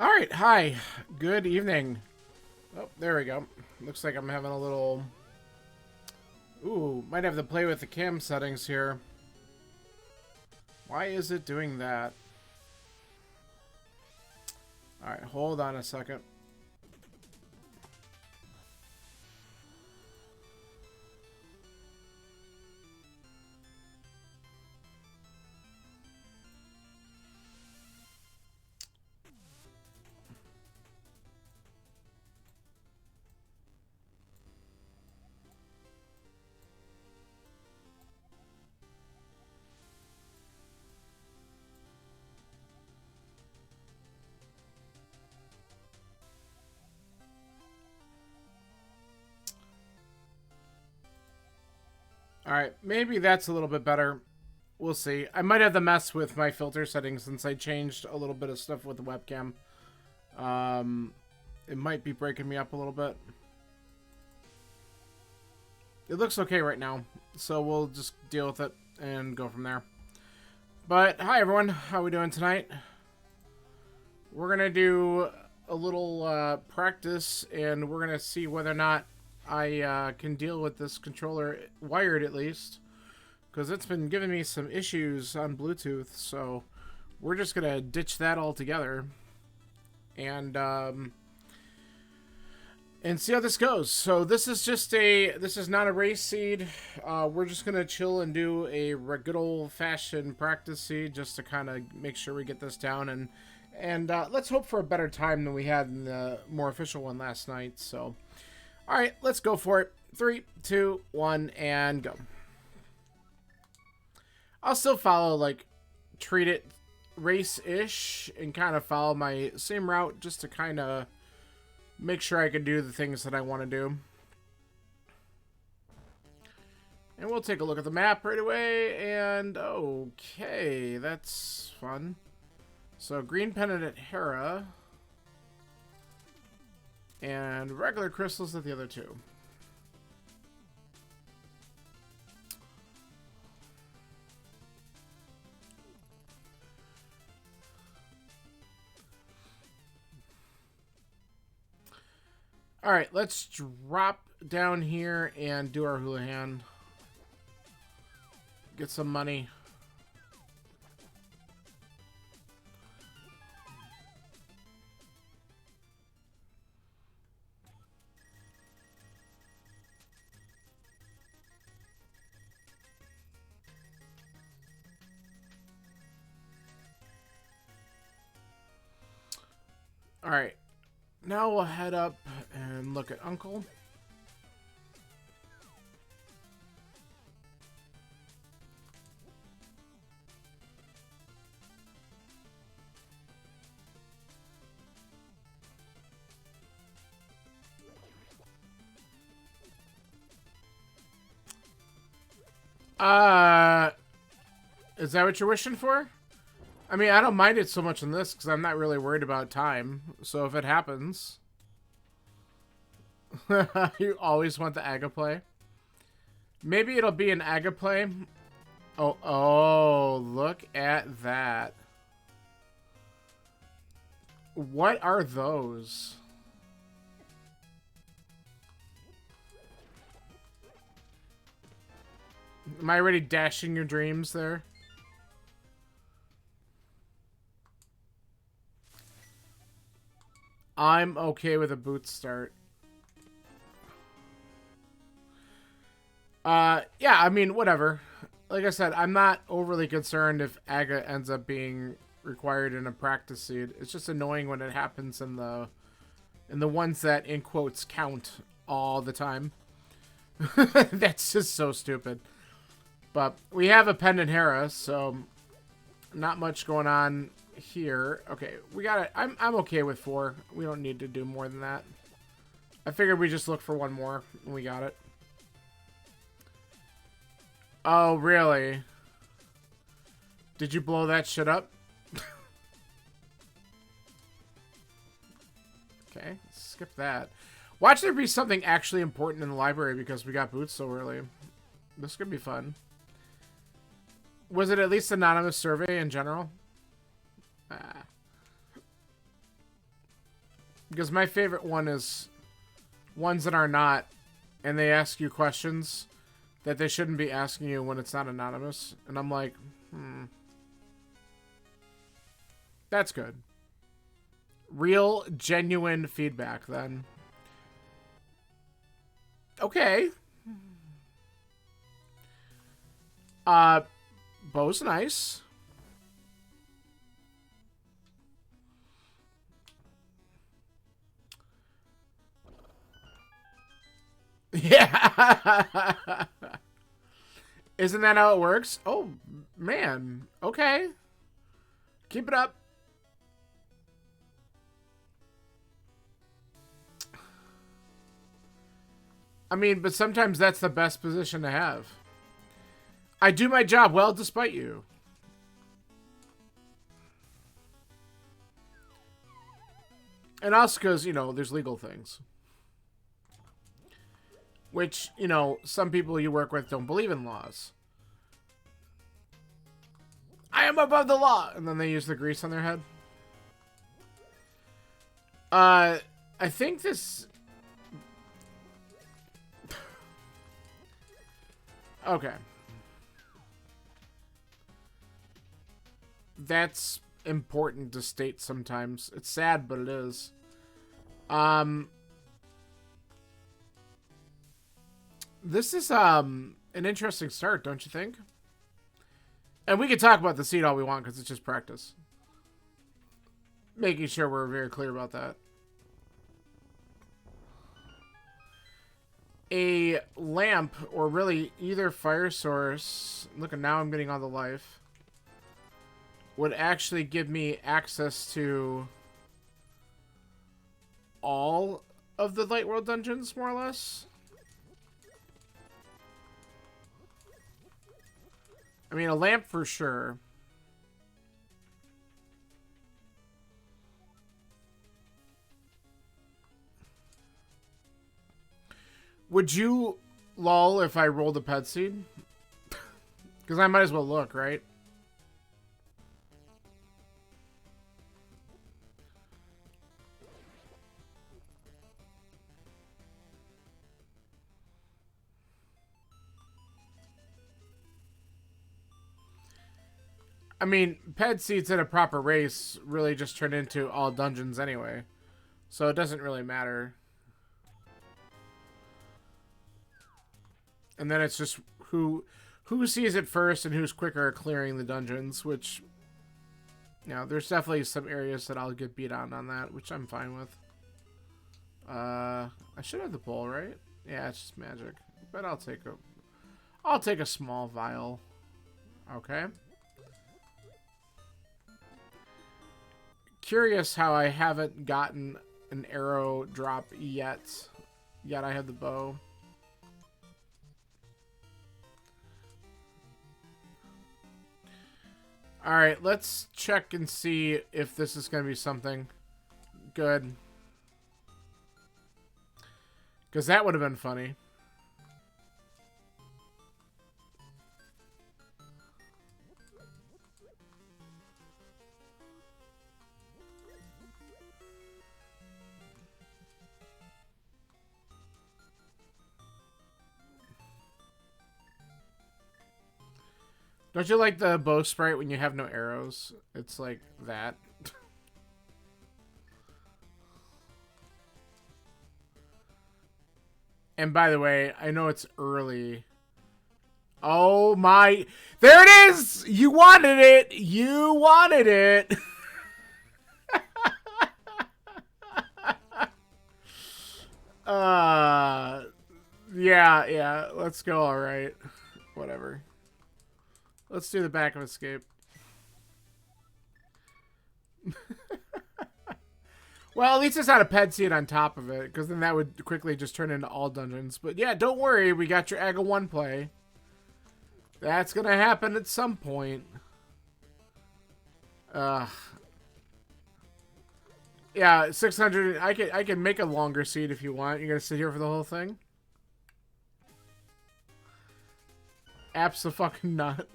All right, hi. Good evening. Oh, there we go. Looks like I'm having a little... Ooh, might have to play with the cam settings here. Why is it doing that? All right, hold on a second. All right, maybe that's a little bit better. We'll see. I might have to mess with my filter settings since I changed a little bit of stuff with the webcam. Um, it might be breaking me up a little bit. It looks okay right now, so we'll just deal with it and go from there. But hi everyone, how we doing tonight? We're gonna do a little practice, and we're gonna see whether or not I can deal with this controller wired at least, because it's been giving me some issues on Bluetooth. So we're just gonna ditch that altogether and see how this goes. So this is not a race seed. We're just gonna chill and do a good old fashioned practice seed just to kind of make sure we get this down, and let's hope for a better time than we had in the more official one last night. So, all right, let's go for it. 3, 2, 1, and go. I'll still follow, like, treat it race-ish and kind of follow my same route just to kind of make sure I can do the things that I want to do. And we'll take a look at the map right away, and okay, that's fun. So, green pennant at Hera, and regular crystals at the other two. Alright, let's drop down here and do our Houlihan. Get some money. Alright, now we'll head up and look at Uncle. Is that what you're wishing for? I mean, I don't mind it so much in this because I'm not really worried about time. So if it happens... You always want the Agaplay? Maybe it'll be an Agaplay. Oh, look at that. What are those? Am I already dashing your dreams there? I'm okay with a boot start. Yeah, I mean, whatever. Like I said, I'm not overly concerned if Aga ends up being required in a practice seed. It's just annoying when it happens in the ones that, in quotes, count all the time. That's just so stupid. But we have a Pendant Hera, so not much going on here. Okay, we got it. I'm okay with 4. We don't need to do more than that. I figured we just look for one more, and we got it. Oh, really? Did you blow that shit up? Okay, skip that. Watch there be something actually important in the library because we got boots so early. This could be fun. Was it at least anonymous survey in general? Ah. Because my favorite one is ones that are not, and they ask you questions that they shouldn't be asking you when it's not anonymous. And I'm like, that's good. Real, genuine feedback, then. Okay. Bo's nice. Yeah. Isn't that how it works? Oh, man. Okay. Keep it up. I mean, but sometimes that's the best position to have. I do my job well despite you. And also because, you know, there's legal things. Which, you know, some people you work with don't believe in laws. I am above the law! And then they use the grease on their head. I think this... Okay. That's important to state sometimes. It's sad, but it is. This is an interesting start, don't you think? And we can talk about the seed all we want because it's just practice. Making sure we're very clear about that. A lamp, or really either fire source, look, now I'm getting all the life, would actually give me access to all of the Light World dungeons, more or less. I mean, a lamp for sure. Would you lol if I rolled a pet seed? Because I might as well look, right? I mean, pet seeds in a proper race really just turn into all dungeons anyway. So it doesn't really matter. And then it's just who sees it first and who's quicker at clearing the dungeons, which, you know, there's definitely some areas that I'll get beat on that, which I'm fine with. I should have the bowl, right? Yeah, it's just magic. But I'll take a small vial. Okay. Curious how I haven't gotten an arrow drop yet. Yet I have the bow. Alright, let's check and see if this is going to be something good. Because that would have been funny. Don't you like the bow sprite when you have no arrows? It's like that. And by the way, I know it's early. Oh my... There it is! You wanted it! You wanted it! Yeah. Let's go, alright. Whatever. Let's do the back of escape. Well, at least it's not a pet seed on top of it, because then that would quickly just turn into all dungeons. But yeah, don't worry, we got your AGA 1 play. That's gonna happen at some point. Yeah, 600. I can make a longer seed if you want. You're gonna sit here for the whole thing? Abso-fucking-not.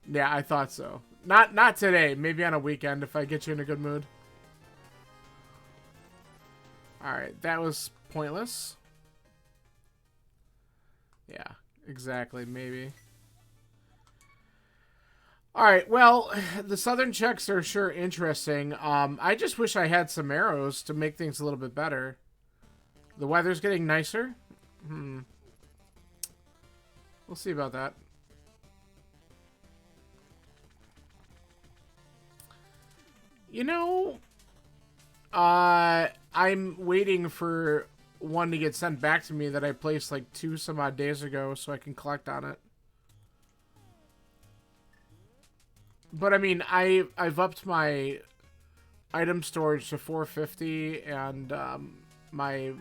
Yeah, I thought so. Not today. Maybe on a weekend if I get you in a good mood. Alright, that was pointless. Yeah, exactly, maybe. Alright, well, the southern checks are sure interesting. I just wish I had some arrows to make things a little bit better. The weather's getting nicer? We'll see about that. You know, I'm waiting for one to get sent back to me that I placed like 2 some odd days ago so I can collect on it. But I mean, I've upped my item storage to 450 and my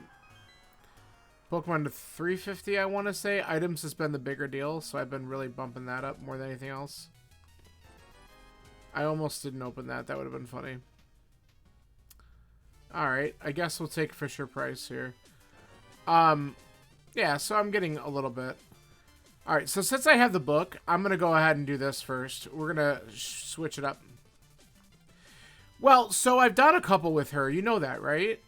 Pokemon to 350, I want to say. Items has been the bigger deal, so I've been really bumping that up more than anything else. I almost didn't open that. That would have been funny. Alright, I guess we'll take Fisher Price here. Yeah, so I'm getting a little bit. Alright, so since I have the book, I'm going to go ahead and do this first. We're going to switch it up. Well, so I've done a couple with her. You know that, right?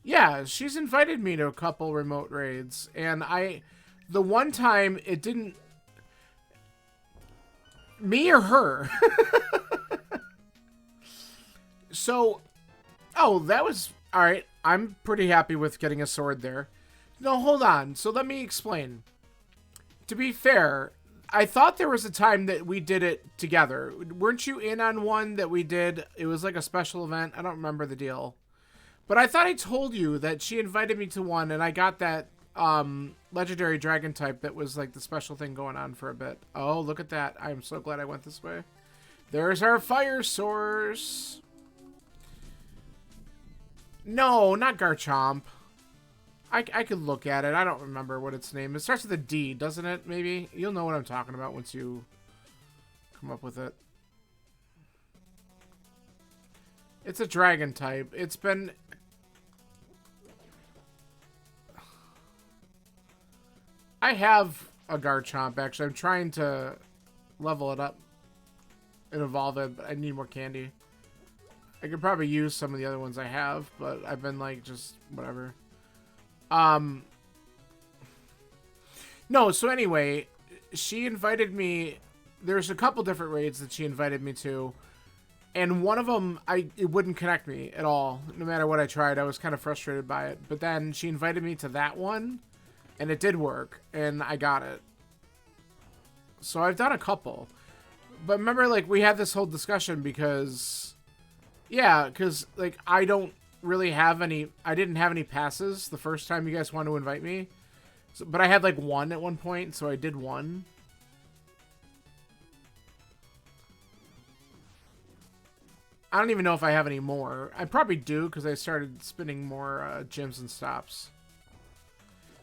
Yeah, she's invited me to a couple remote raids. And the one time it didn't... Me or her? So, oh, that was... Alright, I'm pretty happy with getting a sword there. No, hold on. So let me explain. To be fair, I thought there was a time that we did it together. Weren't you in on one that we did? It was like a special event. I don't remember the deal. But I thought I told you that she invited me to one, and I got that legendary dragon type that was like the special thing going on for a bit. Oh, look at that. I'm so glad I went this way. There's our fire source. No, not Garchomp. I could look at it. I don't remember what its name is. It starts with a D, doesn't it, maybe? You'll know what I'm talking about once you come up with it. It's a dragon type. It's been... I have a Garchomp, actually. I'm trying to level it up and evolve it, but I need more candy. I could probably use some of the other ones I have, but I've been like, just whatever. No, so anyway, she invited me. There's a couple different raids that she invited me to. And one of them, it wouldn't connect me at all. No matter what I tried, I was kind of frustrated by it. But then she invited me to that one, and it did work, and I got it. So I've done a couple. But remember, like, we had this whole discussion because... Yeah, because, like, I don't really have any... I didn't have any passes the first time you guys wanted to invite me. So, but I had, like, one at one point, so I did one. I don't even know if I have any more. I probably do, because I started spinning more gyms and stops.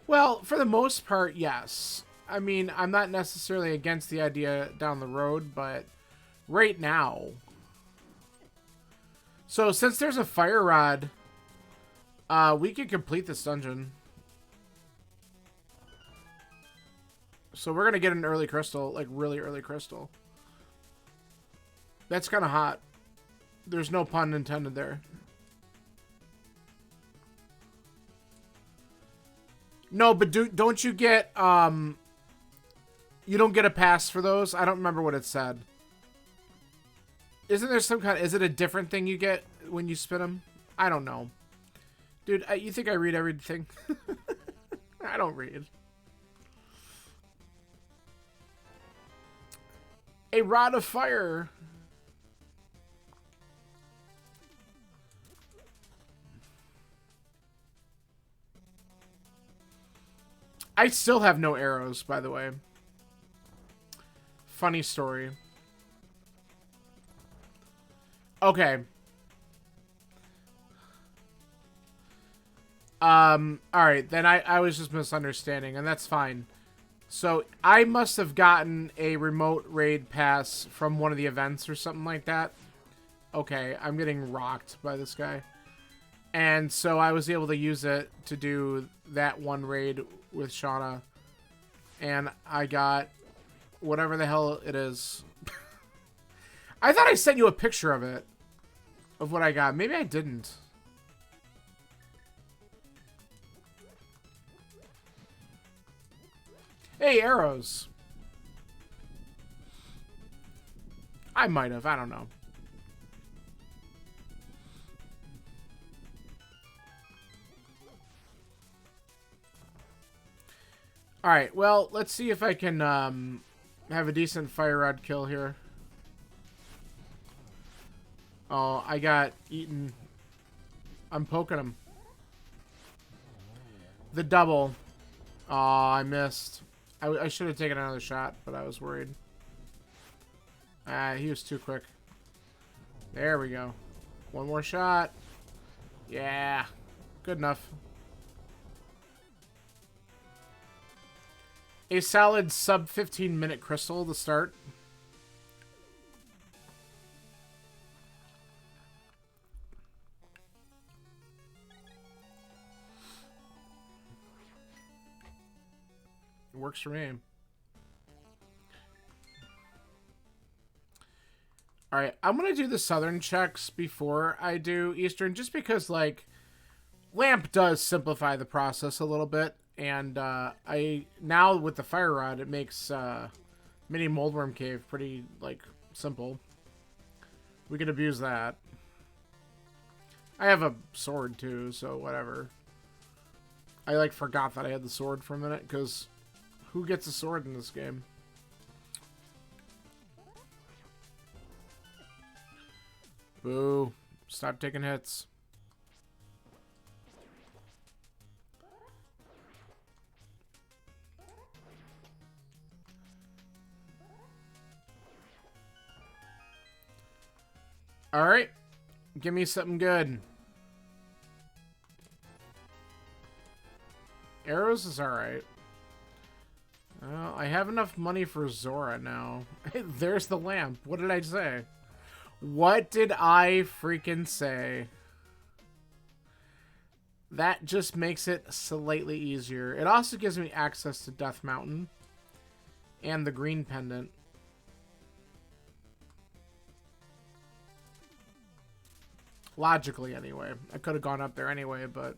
Well, for the most part, yes. I mean, I'm not necessarily against the idea down the road, but right now... So, since there's a fire rod, we could complete this dungeon. So, we're going to get an early crystal, like really early crystal. That's kind of hot. There's no pun intended there. No, but don't you get, you don't get a pass for those? I don't remember what it said. Isn't there some kind of... Is it a different thing you get when you spin them? I don't know. Dude, you think I read everything? I don't read. A rod of fire. I still have no arrows, by the way. Funny story. Okay. Alright, then I was just misunderstanding, and that's fine. So, I must have gotten a remote raid pass from one of the events or something like that. Okay, I'm getting rocked by this guy. And so I was able to use it to do that one raid with Shauna. And I got whatever the hell it is. I thought I sent you a picture of it. Of what I got. Maybe I didn't. Hey, arrows. I might have. I don't know. Alright, well, let's see if I can have a decent fire rod kill here. Oh, I got eaten. I'm poking him. The double. Oh, I missed. I should have taken another shot, but I was worried. Ah, he was too quick. There we go. One more shot. Yeah. Good enough. A solid sub 15-minute crystal to start. Works for me. Alright, I'm going to do the southern checks before I do eastern, just because, like, lamp does simplify the process a little bit, and I now with the fire rod, it makes mini moldworm cave pretty, like, simple. We could abuse that. I have a sword, too, so whatever. I, like, forgot that I had the sword for a minute, because who gets a sword in this game? Boo. Stop taking hits. Alright. Give me something good. Arrows is alright. Well, I have enough money for Zora now. There's the lamp. What did I say? What did I freaking say? That just makes it slightly easier. It also gives me access to Death Mountain. And the green pendant. Logically, anyway. I could have gone up there anyway, but...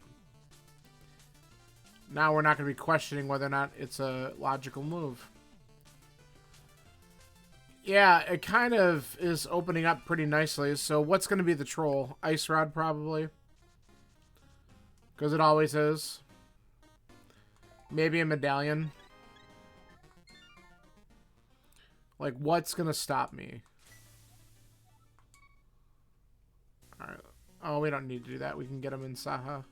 now we're not going to be questioning whether or not it's a logical move. Yeah, it kind of is opening up pretty nicely. So what's going to be the troll? Ice Rod, probably. Because it always is. Maybe a medallion. Like, what's going to stop me? Alright. Oh, we don't need to do that. We can get him in Saha.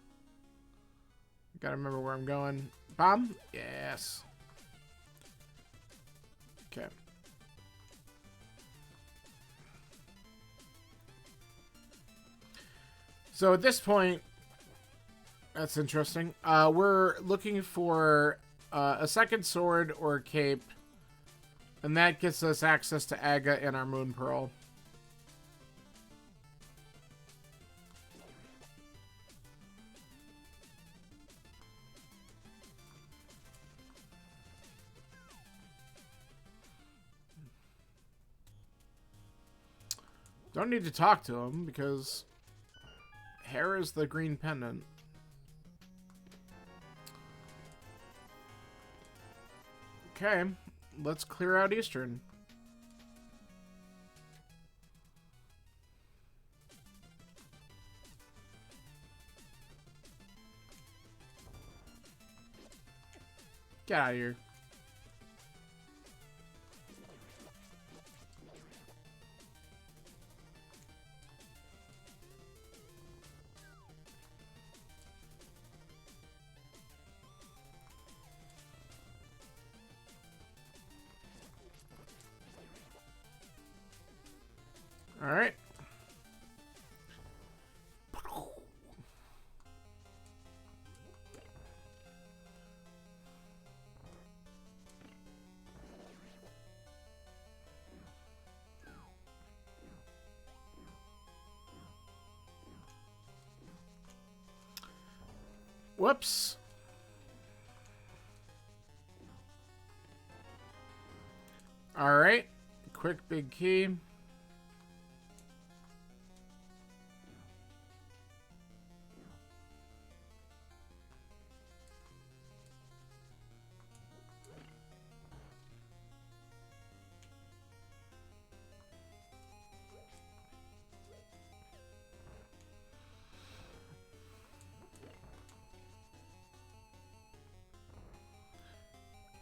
Gotta remember where I'm going. Bomb? Yes. Okay. So at this point, that's interesting. We're looking for a second sword or a cape, and that gets us access to Aga and our Moon Pearl. Don't need to talk to him because Hera's the green pendant. Okay, let's clear out Eastern. Get out of here. All right. Whoops. Alright. Quick big key.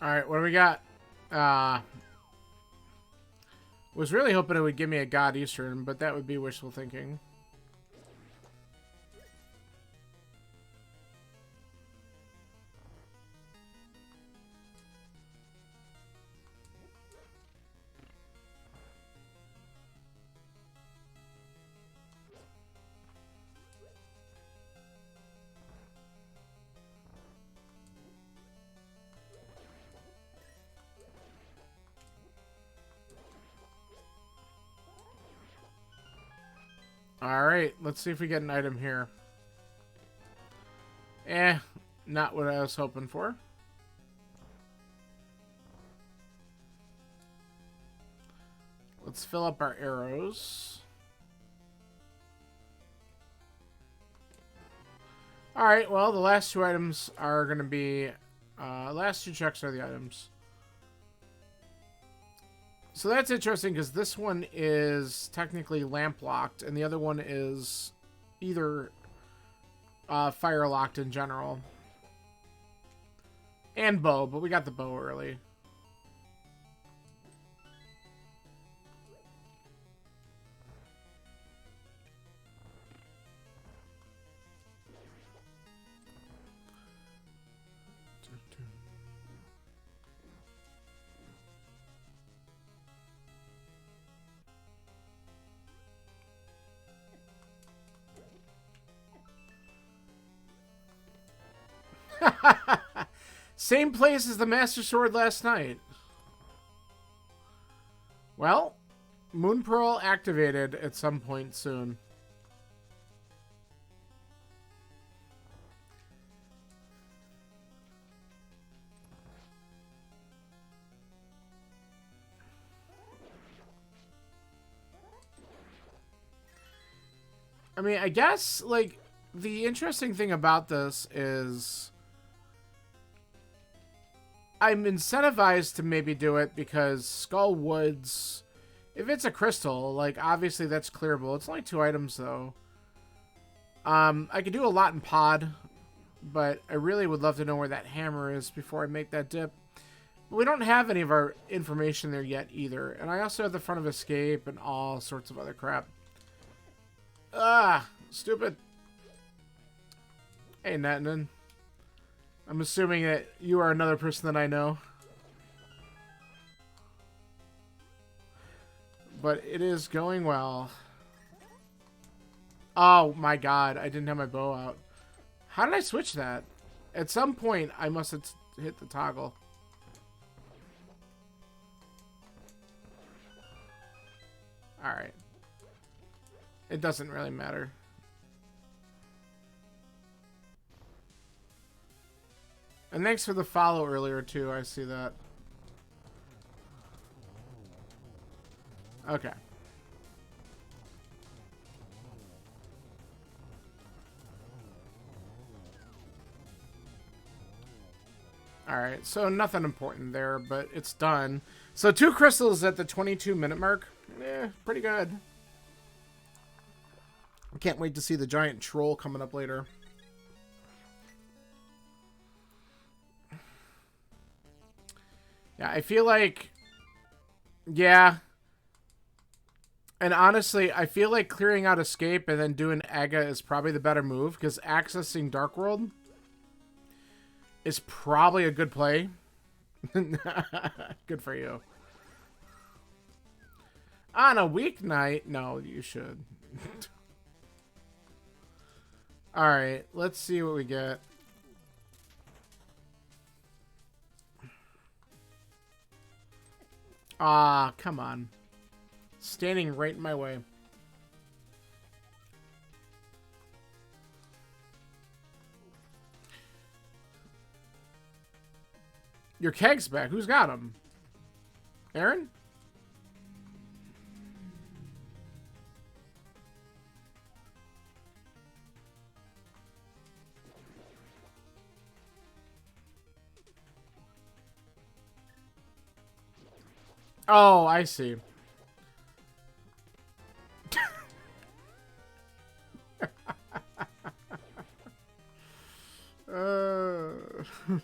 Alright, what do we got? Was really hoping it would give me a God Eastern, but that would be wishful thinking. Alright, let's see if we get an item here. Not what I was hoping for. Let's fill up our arrows. Alright, well, the last two items are going to be... last two checks are the items. So that's interesting because this one is technically lamp locked and the other one is either fire locked in general. And bow, but we got the bow early. Same place as the Master Sword last night. Well, Moon Pearl activated at some point soon. I mean, I guess, like, the interesting thing about this is I'm incentivized to maybe do it because Skull Woods, if it's a crystal, like, obviously that's clearable. It's only 2 items, though. I could do a lot in pod, but I really would love to know where that hammer is before I make that dip. But we don't have any of our information there yet, either. And I also have the front of escape and all sorts of other crap. Ah, stupid. Hey, Natanin. I'm assuming that you are another person that I know. But it is going well. Oh my god, I didn't have my bow out. How did I switch that? At some point, I must have hit the toggle. Alright. It doesn't really matter. And thanks for the follow earlier, too. I see that. Okay. Alright, so nothing important there, but it's done. So 2 crystals at the 22-minute mark. Pretty good. I can't wait to see the giant troll coming up later. Yeah, I feel like... Yeah. And honestly, I feel like clearing out Escape and then doing Aga is probably the better move, because accessing Dark World is probably a good play. Good for you. On a weeknight? No, you should. Alright, let's see what we get. Ah, come on. Standing right in my way. Your keg's back. Who's got him? Aaron? Oh, I see.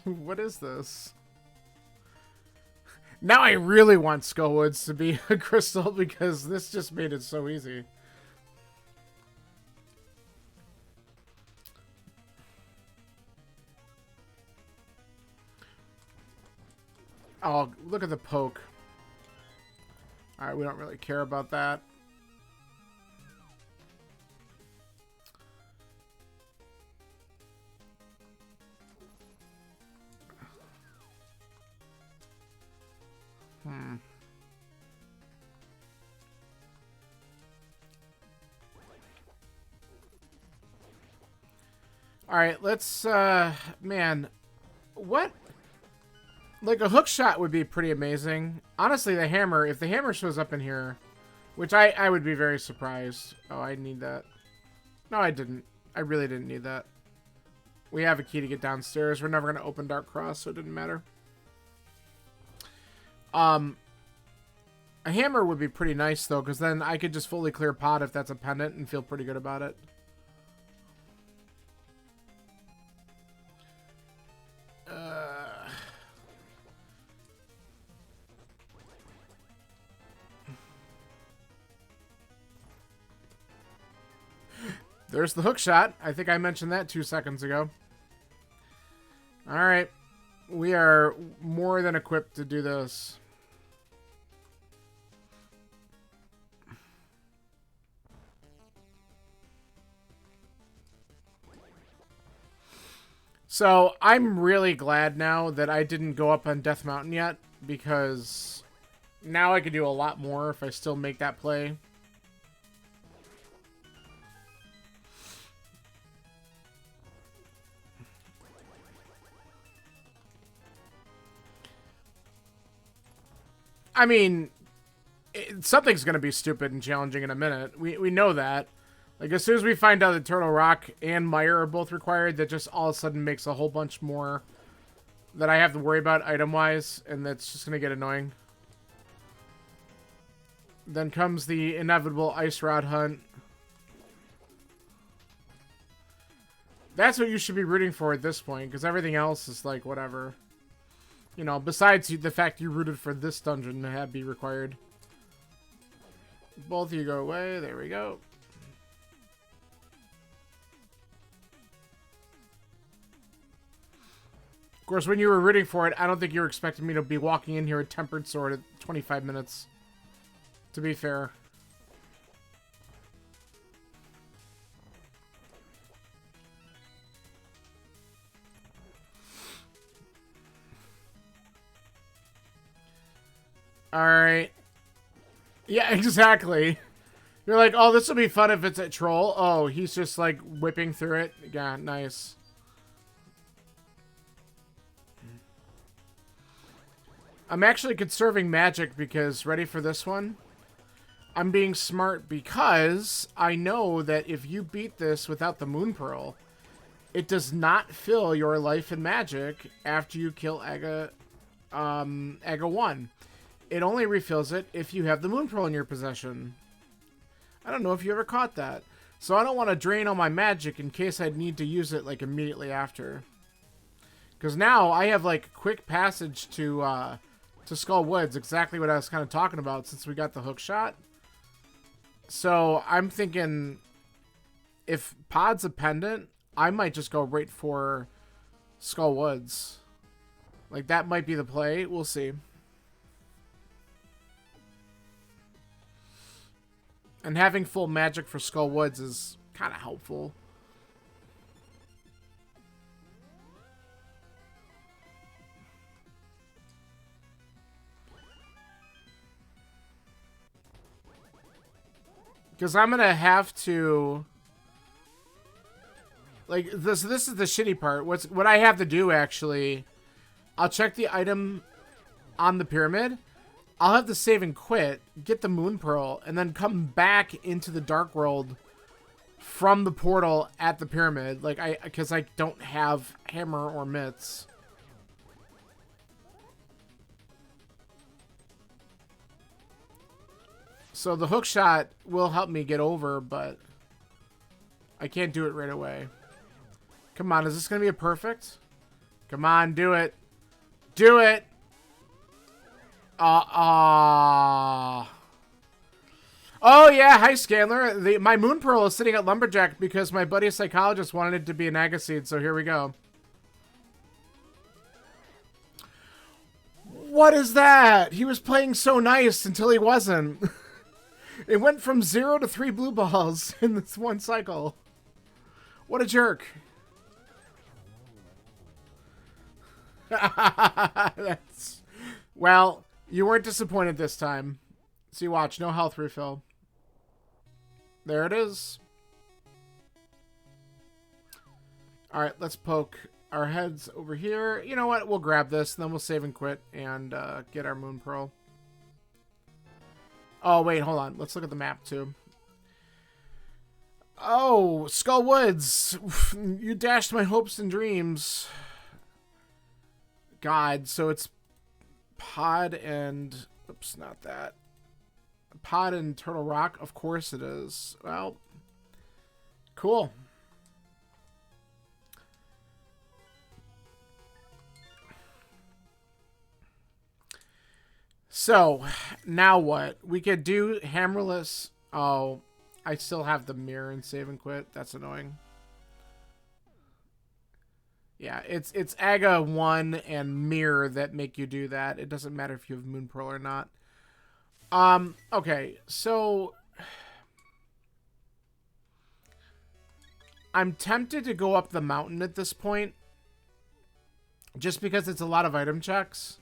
What is this? Now I really want Skullwoods to be a crystal because this just made it so easy. Oh, look at the poke. Alright, we don't really care about that. Alright, let's, man, what? Like, a hook shot would be pretty amazing. Honestly, the hammer, if the hammer shows up in here, which I would be very surprised. Oh, I need that. No, I didn't. I really didn't need that. We have a key to get downstairs. We're never going to open Dark Cross, so it didn't matter. A hammer would be pretty nice, though, because then I could just fully clear pot if that's a pendant and feel pretty good about it. There's the hook shot. I think I mentioned that 2 seconds ago. Alright. We are more than equipped to do this. So, I'm really glad now that I didn't go up on Death Mountain yet, because now I can do a lot more if I still make that play. I mean, something's going to be stupid and challenging in a minute. We know that. Like, as soon as we find out that Turtle Rock and Mire are both required, that just all of a sudden makes a whole bunch more that I have to worry about item-wise, and that's just going to get annoying. Then comes the inevitable Ice Rod hunt. That's what you should be rooting for at this point, because everything else is like, whatever. You know, besides the fact you rooted for this dungeon to have be required. Both of you go away. There we go. Of course, when you were rooting for it, I don't think you were expecting me to be walking in here with Tempered Sword at 25 minutes. To be fair. Alright. Yeah, exactly. You're like, oh, this will be fun if it's a troll. Oh, he's just like whipping through it. Yeah, nice. I'm actually conserving magic because, ready for this one? I'm being smart because I know that if you beat this without the Moon Pearl, it does not fill your life and magic after you kill Aga 1. It only refills it if you have the Moon Pearl in your possession. I don't know if you ever caught that. So I don't want to drain all my magic in case I need to use it like immediately after. Because now I have like quick passage to Skull Woods, exactly what I was kind of talking about since we got the hook shot. So I'm thinking if Pod's a pendant, I might just go right for Skull Woods. Like that might be the play. We'll see. And having full magic for Skull Woods is kind of helpful. Because I'm going to have to... Like, this is the shitty part. What I have to do, actually... I'll check the item on the pyramid. I'll have to save and quit, get the Moon Pearl, and then come back into the Dark World from the portal at the pyramid. Like, because I don't have hammer or mitts. So the hook shot will help me get over, but I can't do it right away. Come on, is this going to be a perfect? Come on, do it. Do it! Oh, yeah, hi, Scanler. My Moon Pearl is sitting at Lumberjack because my buddy Psychologist wanted it to be an Agaseed, so here we go. What is that? He was playing so nice until he wasn't. It went from 0 to 3 blue balls in this one cycle. What a jerk. That's... Well, you weren't disappointed this time. See, watch. No health refill. There it is. Alright, let's poke our heads over here. You know what? We'll grab this, and then we'll save and quit and get our Moon Pearl. Oh, wait, hold on. Let's look at the map, too. Oh, Skull Woods. You dashed my hopes and dreams. God, so it's Pod and... Oops, not that. Pod and Turtle Rock? Of course it is. Well, cool. So, now what? We could do Hammerless. Oh, I still have the mirror and save and quit. That's annoying. Yeah, it's Aga 1 and Mirror that make you do that. It doesn't matter if you have Moon Pearl or not. Okay, so... I'm tempted to go up the mountain at this point. Just because it's a lot of item checks.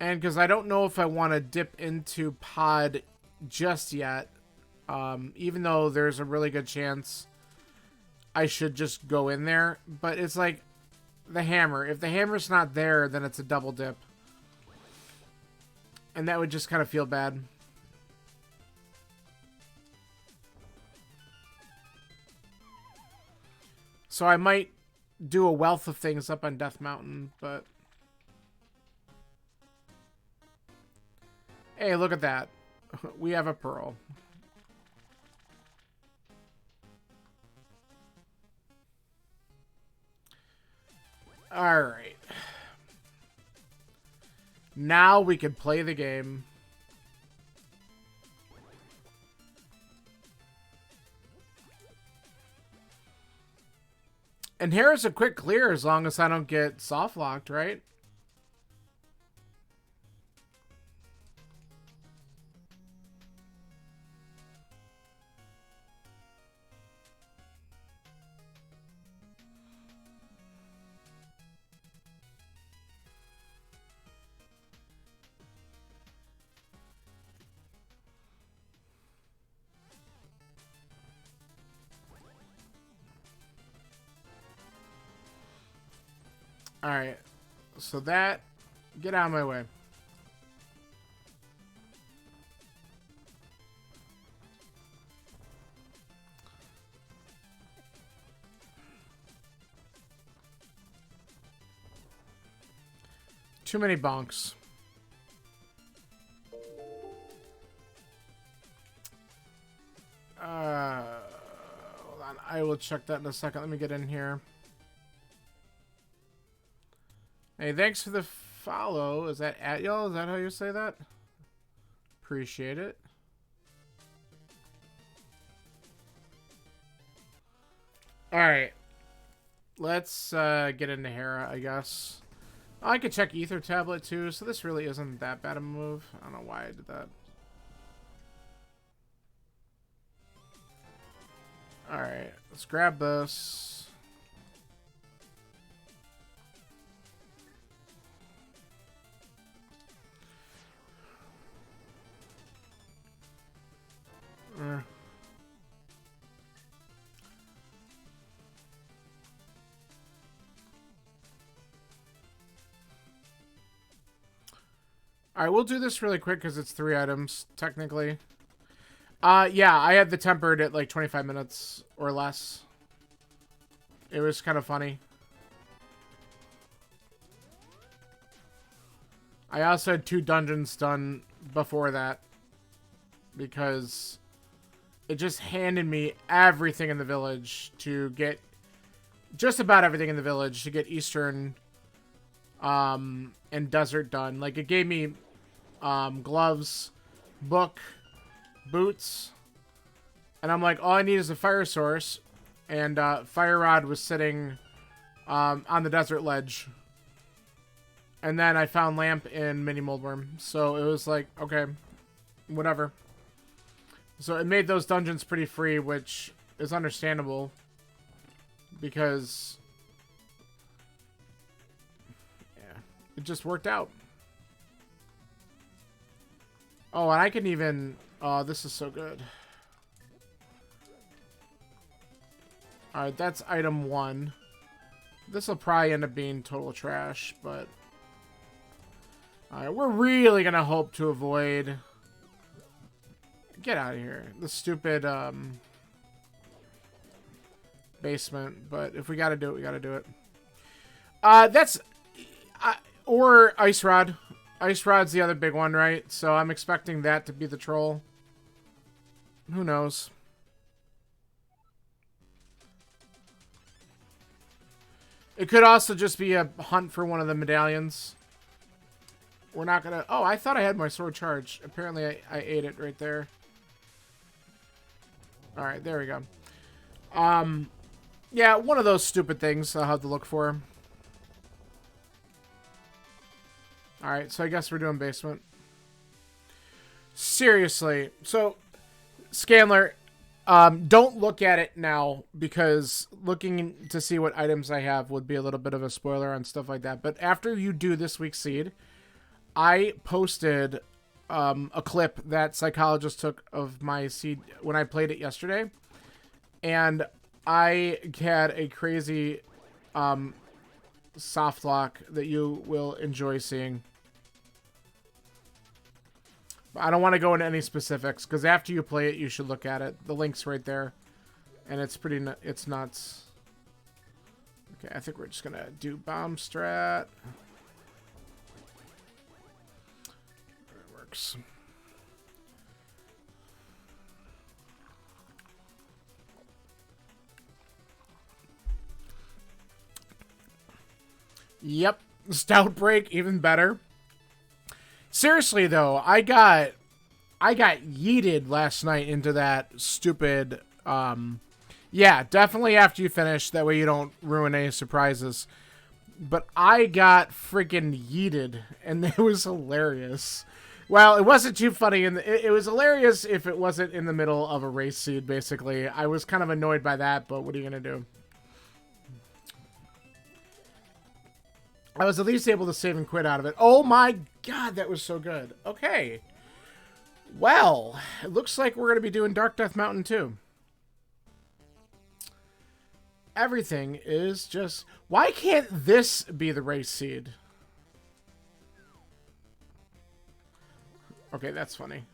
And because I don't know if I want to dip into Pod just yet. Even though there's a really good chance I should just go in there. But it's like the hammer. If the hammer's not there, then it's a double dip. And that would just kind of feel bad. So I might do a wealth of things up on Death Mountain, but... Hey, look at that. We have a pearl. Alright. Now we can play the game. And here is a quick clear as long as I don't get soft locked, right? Alright, so that, get out of my way. Too many bonks. Hold on, I will check that in a second. Let me get in here. Hey, thanks for the follow. Is that at y'all? Is that how you say that? Appreciate it. Alright. Let's get into Hera, I guess. Oh, I could check Ether Tablet too, so this really isn't that bad of a move. I don't know why I did that. Alright, let's grab this. Alright, we'll do this really quick because it's 3 items, technically. Yeah, I had the tempered at like 25 minutes or less. It was kind of funny. I also had 2 dungeons done before that. because it just handed me everything in the village to get, just about everything in the village to get Eastern and Desert done. Like, it gave me gloves, book, boots, and I'm like, all I need is a fire source, and Fire Rod was sitting on the desert ledge. And then I found Lamp in Mini Moldworm. So it was like, okay, whatever. So it made those dungeons pretty free, which is understandable. Because, yeah, it just worked out. Oh, and I can even... Oh, this is so good. Alright, that's item 1. This will probably end up being total trash, but... Alright, we're really gonna hope to avoid... Get out of here. The stupid, basement. But if we gotta do it, we gotta do it. That's... or Ice Rod. Ice Rod's the other big one, right? So I'm expecting that to be the troll. Who knows? It could also just be a hunt for one of the medallions. We're not gonna... Oh, I thought I had my sword charged. Apparently I ate it right there. Alright, there we go. Yeah, one of those stupid things I'll have to look for. Alright, so I guess we're doing basement. Seriously. So, Scanler, don't look at it now, because looking to see what items I have would be a little bit of a spoiler on stuff like that. But after you do this week's seed, I posted a clip that Psychologist took of my seed when I played it yesterday. And I had a crazy soft lock that you will enjoy seeing. I don't want to go into any specifics, because after you play it, you should look at it. The link's right there. And it's pretty... It's nuts. Okay, I think we're just going to do bomb strat. It works. Yep. Stout break, even better. Seriously, though, I got yeeted last night into that stupid... yeah, definitely after you finish. That way you don't ruin any surprises. But I got freaking yeeted, and it was hilarious. Well, it wasn't too funny, and it was hilarious if it wasn't in the middle of a race seed, basically. I was kind of annoyed by that, but what are you going to do? I was at least able to save and quit out of it. Oh my god, that was so good. Okay. Well, it looks like we're going to be doing Dark Death Mountain too. Everything is just... Why can't this be the race seed? Okay, that's funny.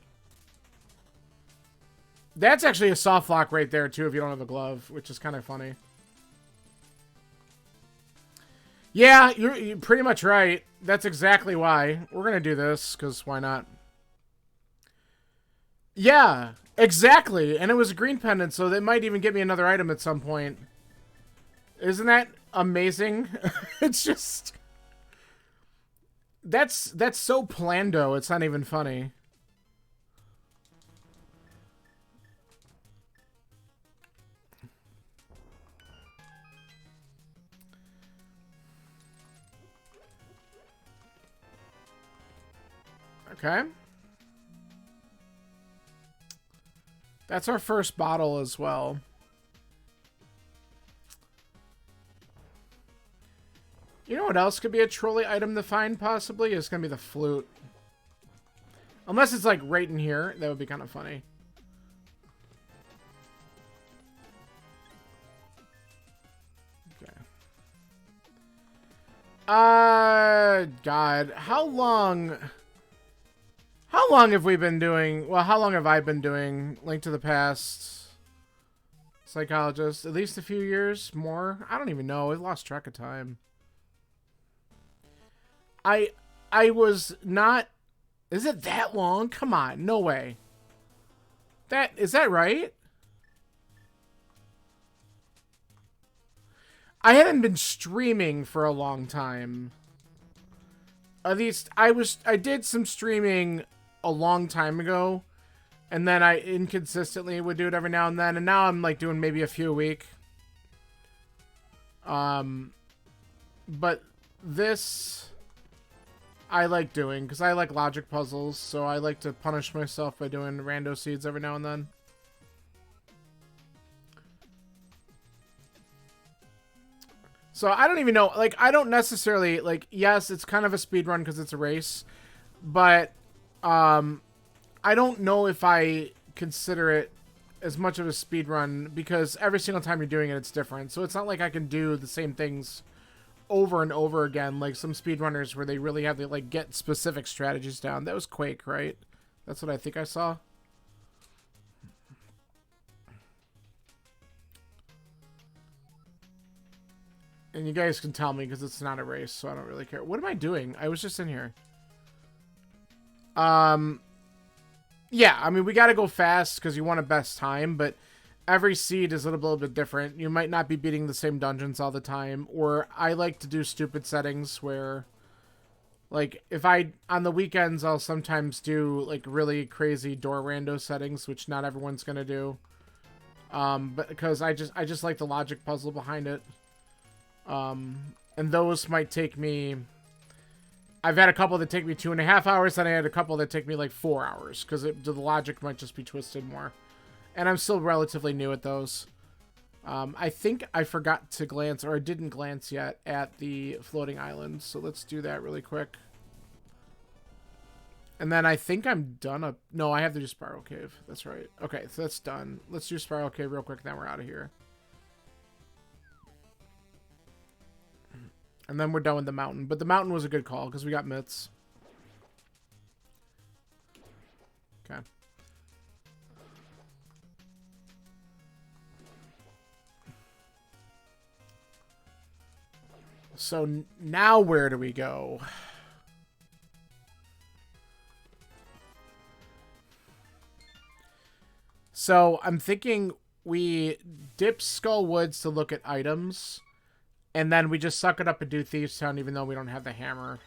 That's actually a soft lock right there too if you don't have a glove, which is kind of funny. Yeah, you're pretty much right. That's exactly why. We're going to do this, because why not? Yeah, exactly. And it was a green pendant, so they might even get me another item at some point. Isn't that amazing? It's just... That's so plando, it's not even funny. Okay. That's our first bottle as well. You know what else could be a trolley item to find, possibly? It's going to be the flute. Unless it's, like, right in here. That would be kind of funny. Okay. God. How long have we been doing... Well, how long have I been doing Link to the Past? Psychologist? At least a few years? More? I don't even know. I lost track of time. I was not... Is it that long? Come on. No way. Is that right? I hadn't been streaming for a long time. At least I did some streaming a long time ago, and then I inconsistently would do it every now and then, and now I'm like doing maybe a few a week. But this I like doing because I like logic puzzles, so I like to punish myself by doing rando seeds every now and then. So I don't even know, like, I don't necessarily, like, yes, it's kind of a speed run because it's a race, but I don't know if I consider it as much of a speed run because every single time you're doing it, it's different. So it's not like I can do the same things over and over again, like some speedrunners where they really have to, like, get specific strategies down. That was Quake, right? That's what I think I saw. And you guys can tell me because it's not a race, so I don't really care. What am I doing? I was just in here. Yeah, I mean, we got to go fast because you want a best time, but every seed is a little bit different. You might not be beating the same dungeons all the time, or I like to do stupid settings where, like, on the weekends, I'll sometimes do, like, really crazy door rando settings, which not everyone's going to do. But because I just like the logic puzzle behind it. And those might take me... I've had a couple that take me 2.5 hours, and I had a couple that take me like 4 hours, because the logic might just be twisted more. And I'm still relatively new at those. I think I forgot to glance, or I didn't glance yet, at the floating island, so let's do that really quick. And then I think I'm done up... No, I have to do Spiral Cave. That's right. Okay, so that's done. Let's do Spiral Cave real quick, then we're out of here. And then we're done with the mountain. But the mountain was a good call, because we got myths. Okay. So now where do we go? So I'm thinking we dip Skull Woods to look at items. And then we just suck it up and do Thieves Town even though we don't have the hammer.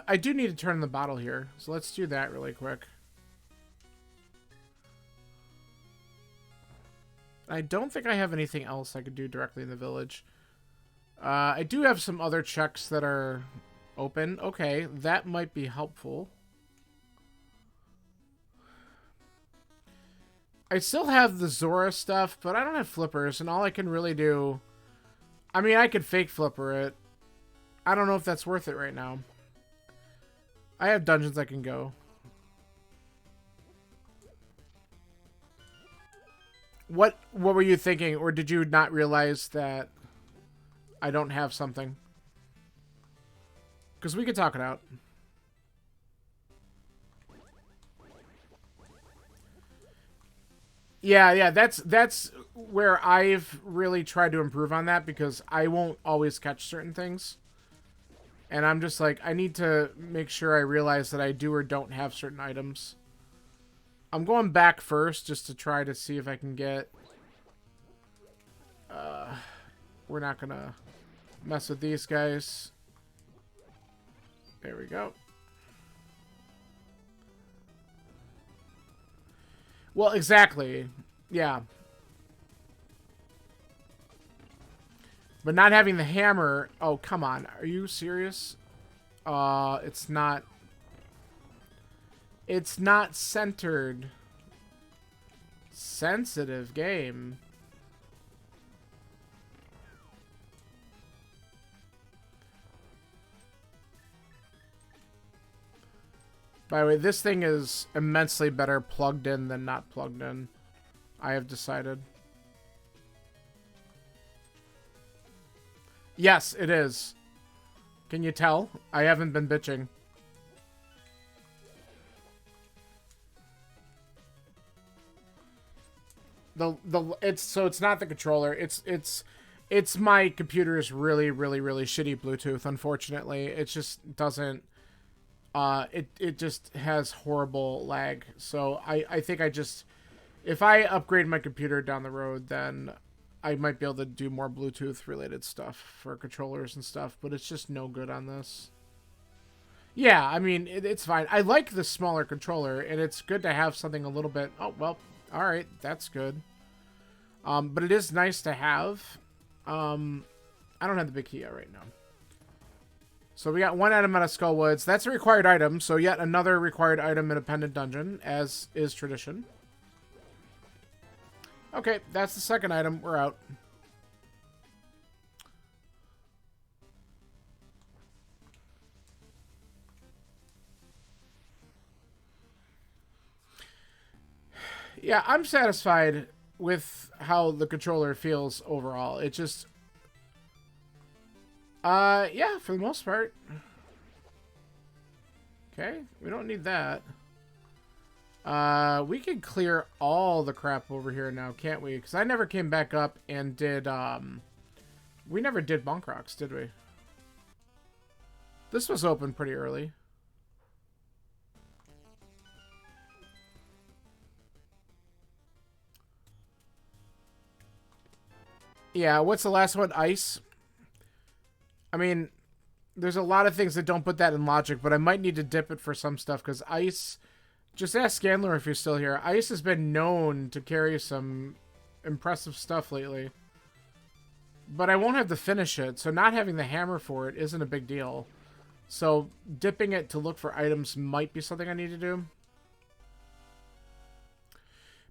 I do need to turn the bottle here. So let's do that really quick. I don't think I have anything else I could do directly in the village. I do have some other checks that are open. Okay, that might be helpful. I still have the Zora stuff, but I don't have flippers, and all I can really do... I mean, I could fake flipper it. I don't know if that's worth it right now. I have dungeons I can go. What were you thinking? Or did you not realize that I don't have something? Because we could talk it out. Yeah, that's where I've really tried to improve on that, because I won't always catch certain things. And I'm just like, I need to make sure I realize that I do or don't have certain items. I'm going back first just to try to see if I can get... we're not going to mess with these guys. There we go. Well, exactly. Yeah. But not having the hammer... Oh, come on. Are you serious? It's not... It's not centered. Sensitive game. By the way, this thing is immensely better plugged in than not plugged in. I have decided. Yes, it is. Can you tell? I haven't been bitching. It's not the controller. It's my computer's really shitty Bluetooth. Unfortunately, it just doesn't. It just has horrible lag. So I think if I upgrade my computer down the road, then I might be able to do more Bluetooth related stuff for controllers and stuff. But it's just no good on this. Yeah, I mean it's fine. I like the smaller controller, and it's good to have something a little bit. Oh well. All right, that's good. But it is nice to have. I don't have the big key out right now. So we got one item out of Skullwoods. That's a required item, so yet another required item in a pendant dungeon, as is tradition. Okay, that's the second item. We're out. Yeah, I'm satisfied with how the controller feels overall. It just... yeah, for the most part. Okay, we don't need that. We can clear all the crap over here now, can't we? Because I never came back up and did, we never did Bonk Rocks, did we? This was open pretty early. Yeah, what's the last one? Ice? I mean, there's a lot of things that don't put that in logic, but I might need to dip it for some stuff, because Ice... Just ask Scanler if you're still here. Ice has been known to carry some impressive stuff lately. But I won't have to finish it, so not having the hammer for it isn't a big deal. So dipping it to look for items might be something I need to do.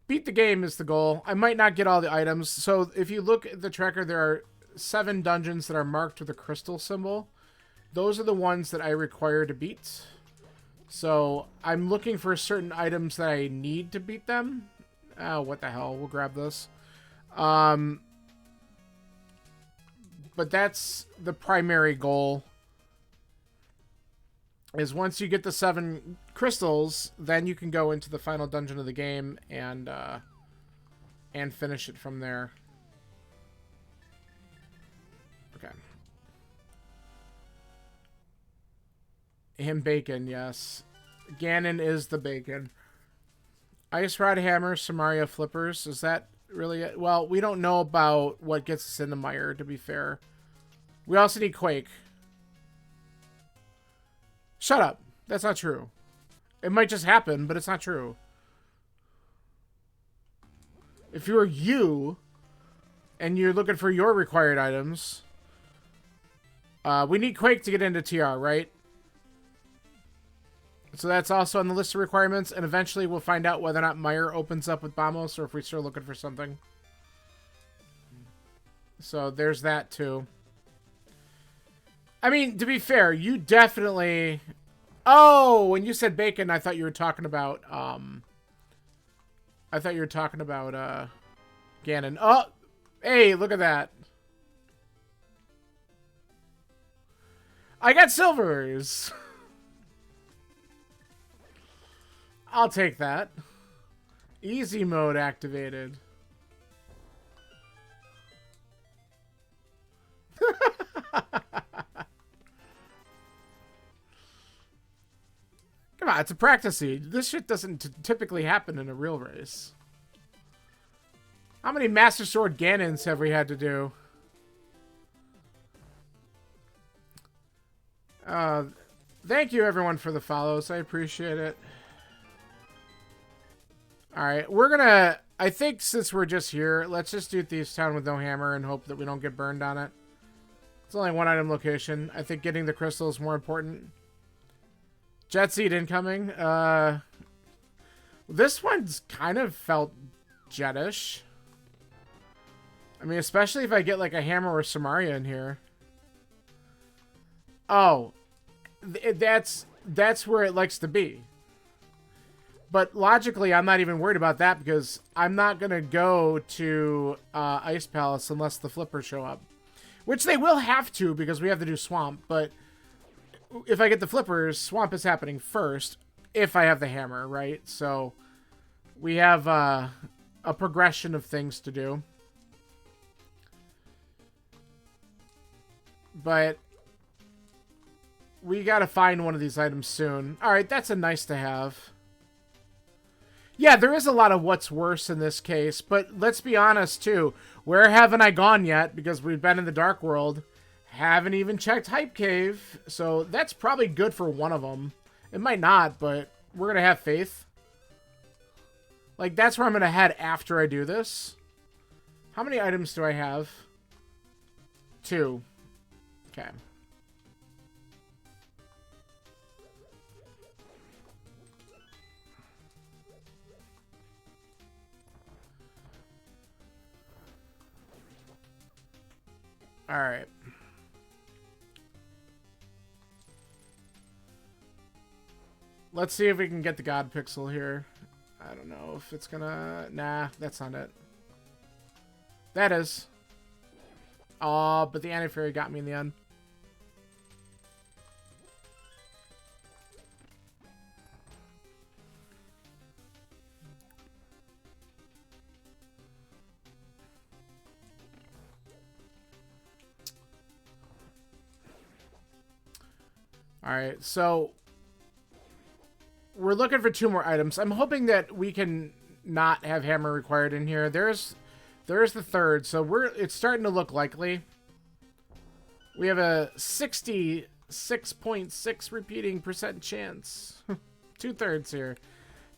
Beat the game is the goal. I might not get all the items. So if you look at the tracker, there are 7 dungeons that are marked with a crystal symbol. Those are the ones that I require to beat. So I'm looking for certain items that I need to beat them. Oh, what the hell? We'll grab this. But that's the primary goal. Is once you get the 7 crystals, then you can go into the final dungeon of the game and finish it from there. Okay. Him bacon, yes. Ganon is the bacon. Ice Rod Hammer, Samaria Flippers. Is that really it? Well, we don't know about what gets us into Mire, to be fair. We also need Quake. Shut up. That's not true. It might just happen, but it's not true. If you're you, and you're looking for your required items, we need Quake to get into TR, right? So that's also on the list of requirements, and eventually we'll find out whether or not Mire opens up with Bamos, or if we're still looking for something. So there's that, too. I mean, to be fair, you definitely... Oh, when you said bacon, I thought you were talking about, Ganon. Oh! Hey, look at that. I got silvers! I'll take that. Easy mode activated. Come on, it's a practice seed. This shit doesn't typically happen in a real race. How many Master Sword Ganons have we had to do? Thank you everyone for the follows. I appreciate it. Alright, we're gonna... I think since we're just here, let's just do Thieves Town with no hammer and hope that we don't get burned on it. It's only one item location. I think getting the crystal is more important. Jet Seed incoming. This one's kind of felt jetish. I mean, especially if I get like a hammer or Samaria in here. Oh, that's where it likes to be. But logically, I'm not even worried about that because I'm not going to go to Ice Palace unless the flippers show up. Which they will have to because we have to do Swamp. But if I get the flippers, swamp is happening first if I have the hammer, right? So we have a progression of things to do. But we gotta find one of these items soon. Alright, that's a nice to have. Yeah, there is a lot of what's worse in this case, but let's be honest too. Where haven't I gone yet? Because we've been in the Dark World. Haven't even checked Hype Cave, so that's probably good for one of them. It might not, but we're gonna have faith. Like, that's where I'm gonna head after I do this. How many items do I have? 2. Okay. Alright. Let's see if we can get the God Pixel here. I don't know if it's gonna... Nah, that's not it. That is. Oh, but the Anti-Fairy got me in the end. Alright, so we're looking for 2 more items. I'm hoping that we can not have hammer required in here. There's the third, so it's starting to look likely. We have a 66.6 repeating % chance. 2/3 here.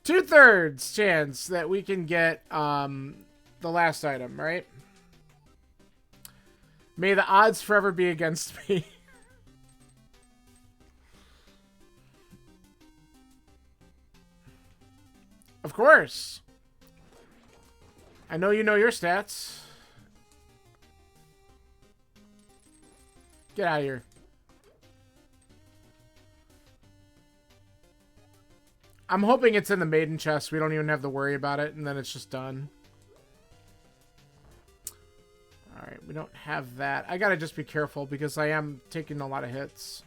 2/3 chance that we can get the last item, right? May the odds forever be against me. Of course. I know you know your stats. Get out of here. I'm hoping it's in the maiden chest. We don't even have to worry about it, and then it's just done. Alright, we don't have that. I gotta just be careful because I am taking a lot of hits.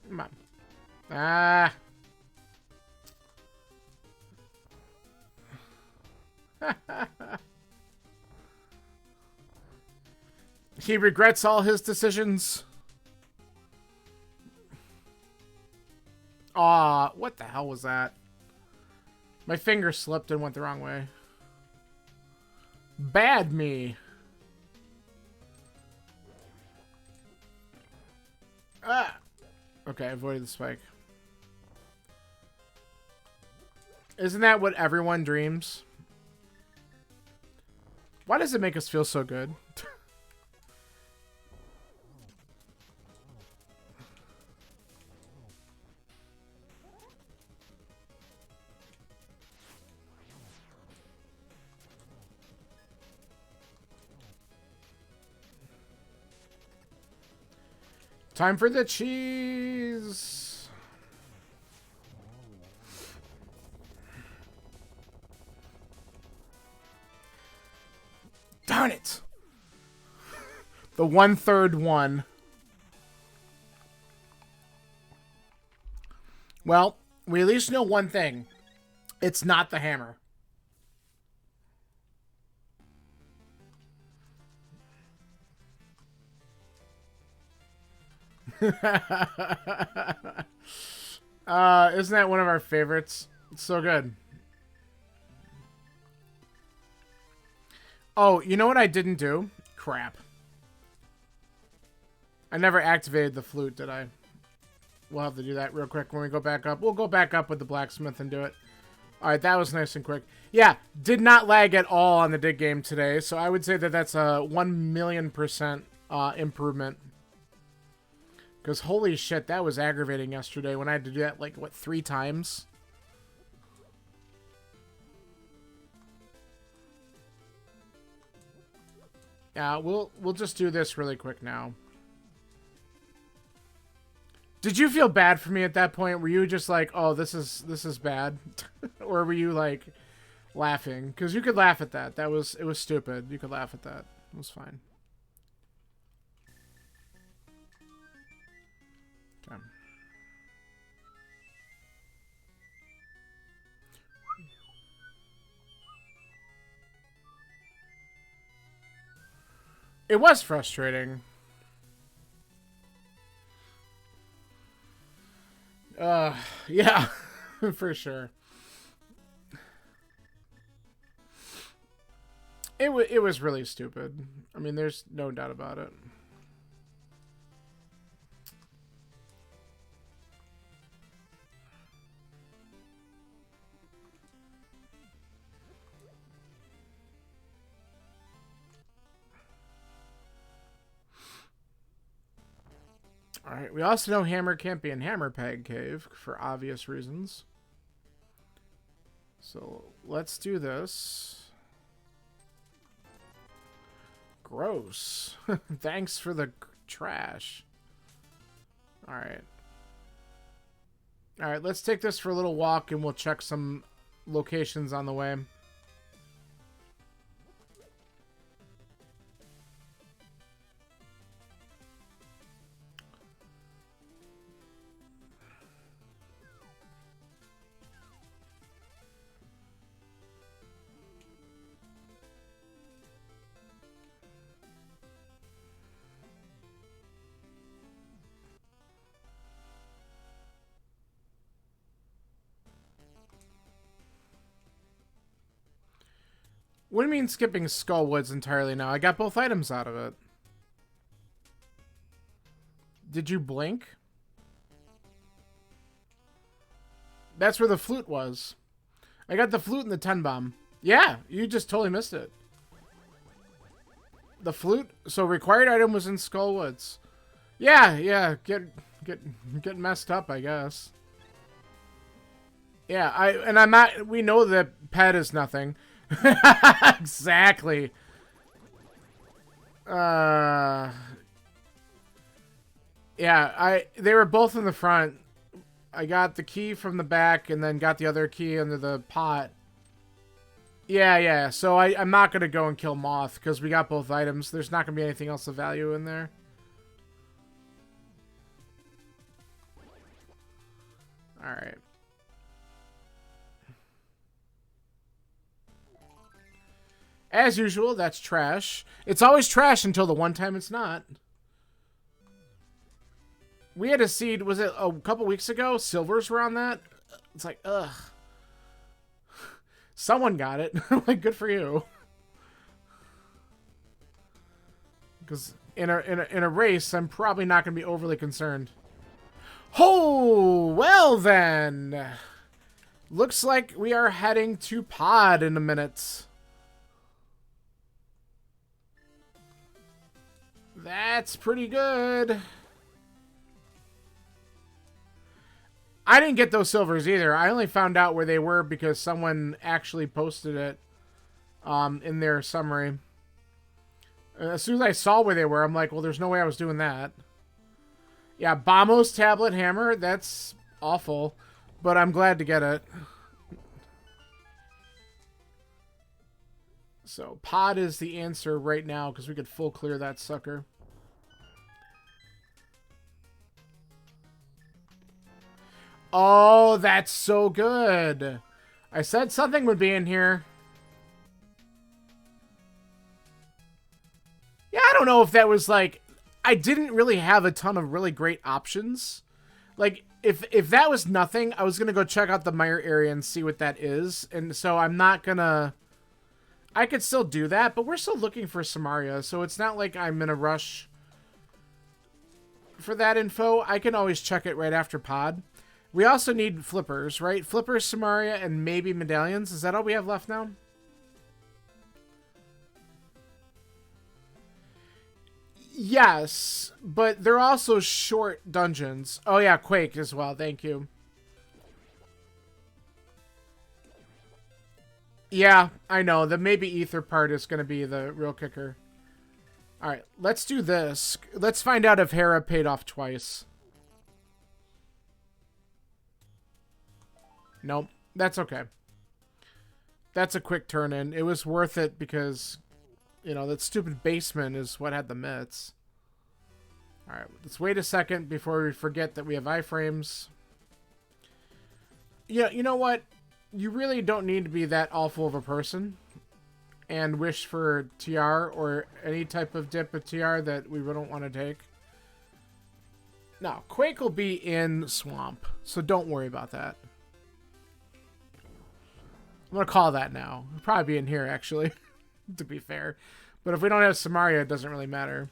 Come on. Ah. He regrets all his decisions. Aw, what the hell was that? My finger slipped and went the wrong way. Bad me. Ah. Okay, avoided the spike. Isn't that what everyone dreams? Why does it make us feel so good? Time for the cheese. Darn it. The 1/3 one. Well, we at least know one thing. It's not the hammer. Isn't that one of our favorites? It's so good. Oh, you know what I didn't do? Crap. I never activated the flute, did I? We'll have to do that real quick when we go back up. We'll go back up with the blacksmith and do it. Alright, that was nice and quick. Yeah, did not lag at all on the dig game today, so I would say that that's a 1,000,000% improvement. Because holy shit, that was aggravating yesterday when I had to do that, like, what, 3 times? Yeah, we'll just do this really quick now. Did you feel bad for me at that point? Were you just like, oh, this is bad? Or were you like laughing? Because you could laugh at that. It was stupid. You could laugh at that. It was fine. Okay. It was frustrating. Yeah, for sure. It was really stupid. I mean, there's no doubt about it. Alright, we also know Hammer can't be in Hammerpeg Cave for obvious reasons. So, let's do this. Gross. Thanks for the trash. Alright. Alright, let's take this for a little walk and we'll check some locations on the way. What do you mean skipping Skullwoods entirely now? I got both items out of it. Did you blink? That's where the flute was. I got the flute and the 10 bomb. Yeah, you just totally missed it. The flute? So required item was in Skullwoods. Yeah, get messed up, I guess. Yeah, I'm not, we know that pet is nothing. Exactly. Yeah, they were both in the front. I got the key from the back and then got the other key under the pot. Yeah. So I'm not going to go and kill Moth because we got both items. There's not going to be anything else of value in there. Alright. As usual, that's trash. It's always trash until the one time it's not. We had a seed, was it a couple weeks ago? Silvers were on that? It's like, ugh. Someone got it. Like, good for you. Because in a race, I'm probably not going to be overly concerned. Oh, well then. Looks like we are heading to Pod in a minute. That's pretty good. I didn't get those silvers either. I only found out where they were because someone actually posted it in their summary. As soon as I saw where they were, I'm like, well, there's no way I was doing that. Yeah, Bamos tablet hammer. That's awful, but I'm glad to get it. So, Pod is the answer right now because we could full clear that sucker. Oh, that's so good. I said something would be in here. Yeah, I don't know if that was like... I didn't really have a ton of really great options. Like, if that was nothing, I was going to go check out the Mire area and see what that is. And so I'm not going to... I could still do that, but we're still looking for Samaria, so it's not like I'm in a rush for that info. I can always check it right after Pod. We also need flippers, right? Flippers, Samaria, and maybe medallions. Is that all we have left now? Yes, but they're also short dungeons. Oh yeah, Quake as well. Thank you. Yeah, I know. The maybe Ether part is going to be the real kicker. Alright, let's do this. Let's find out if Hera paid off twice. Nope, that's okay. That's a quick turn in. It was worth it because, you know, that stupid basement is what had the mitts. Alright, let's wait a second before we forget that we have iframes. Yeah, you know what? You really don't need to be that awful of a person and wish for TR or any type of dip of TR that we don't want to take. No, Quake will be in Swamp, so don't worry about that. I'm going to call that now. It'll probably be in here, actually, to be fair. But if we don't have Samaria, it doesn't really matter.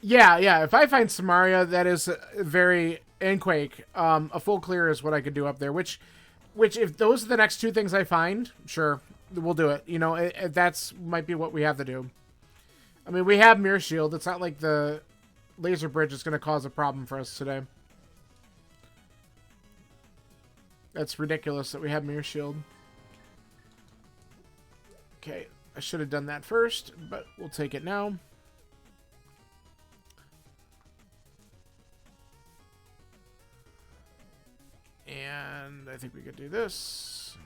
Yeah. If I find Samaria, that is very... And Quake, a full clear is what I could do up there. Which if those are the next two things I find, sure, we'll do it. You know, that's might be what we have to do. I mean, we have Mirror Shield. It's not like the laser bridge is going to cause a problem for us today. That's ridiculous that we have Mirror Shield. Okay, I should have done that first, but we'll take it now. And I think we could do this.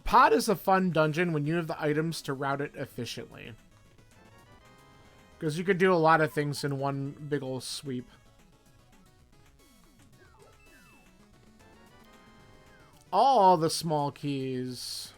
Pod is a fun dungeon when you have the items to route it efficiently. Because you could do a lot of things in one big ol' sweep. All the small keys...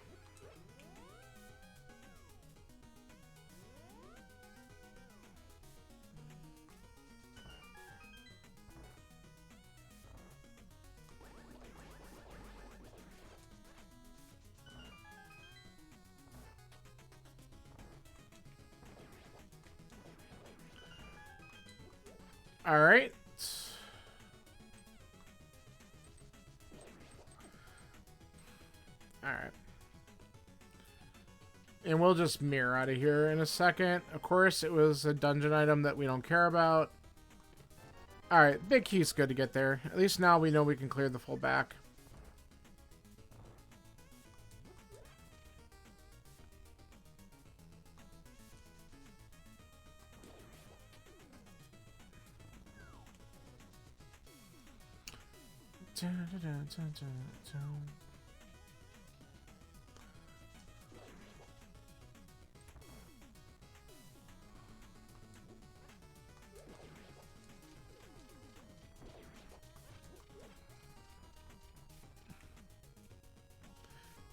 All right. All right. And we'll just mirror out of here in a second. Of course, it was a dungeon item that we don't care about. All right, big key's good to get there. At least now we know we can clear the full back.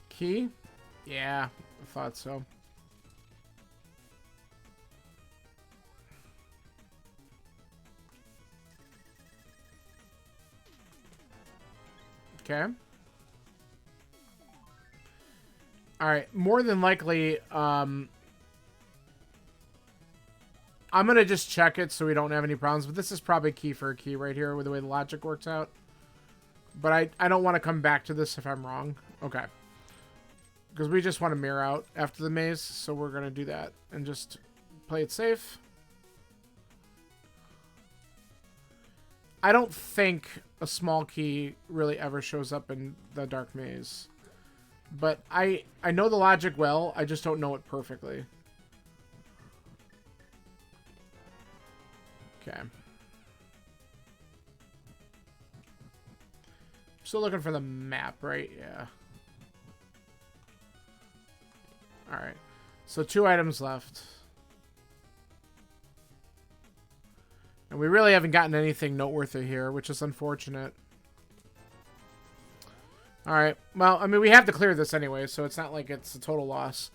Key? Yeah, I thought so. Okay. Alright, more than likely, I'm going to just check it so we don't have any problems, but this is probably key for a key right here with the way the logic works out. But I don't want to come back to this if I'm wrong. Okay. Because we just want to mirror out after the maze, so we're going to do that and just play it safe. I don't think a small key really ever shows up in the dark maze. But I know the logic well, I just don't know it perfectly. Okay. Still looking for the map, right? Yeah. Alright. So 2 items left. And we really haven't gotten anything noteworthy here, which is unfortunate. Alright. Well, I mean, we have to clear this anyway, so it's not like it's a total loss.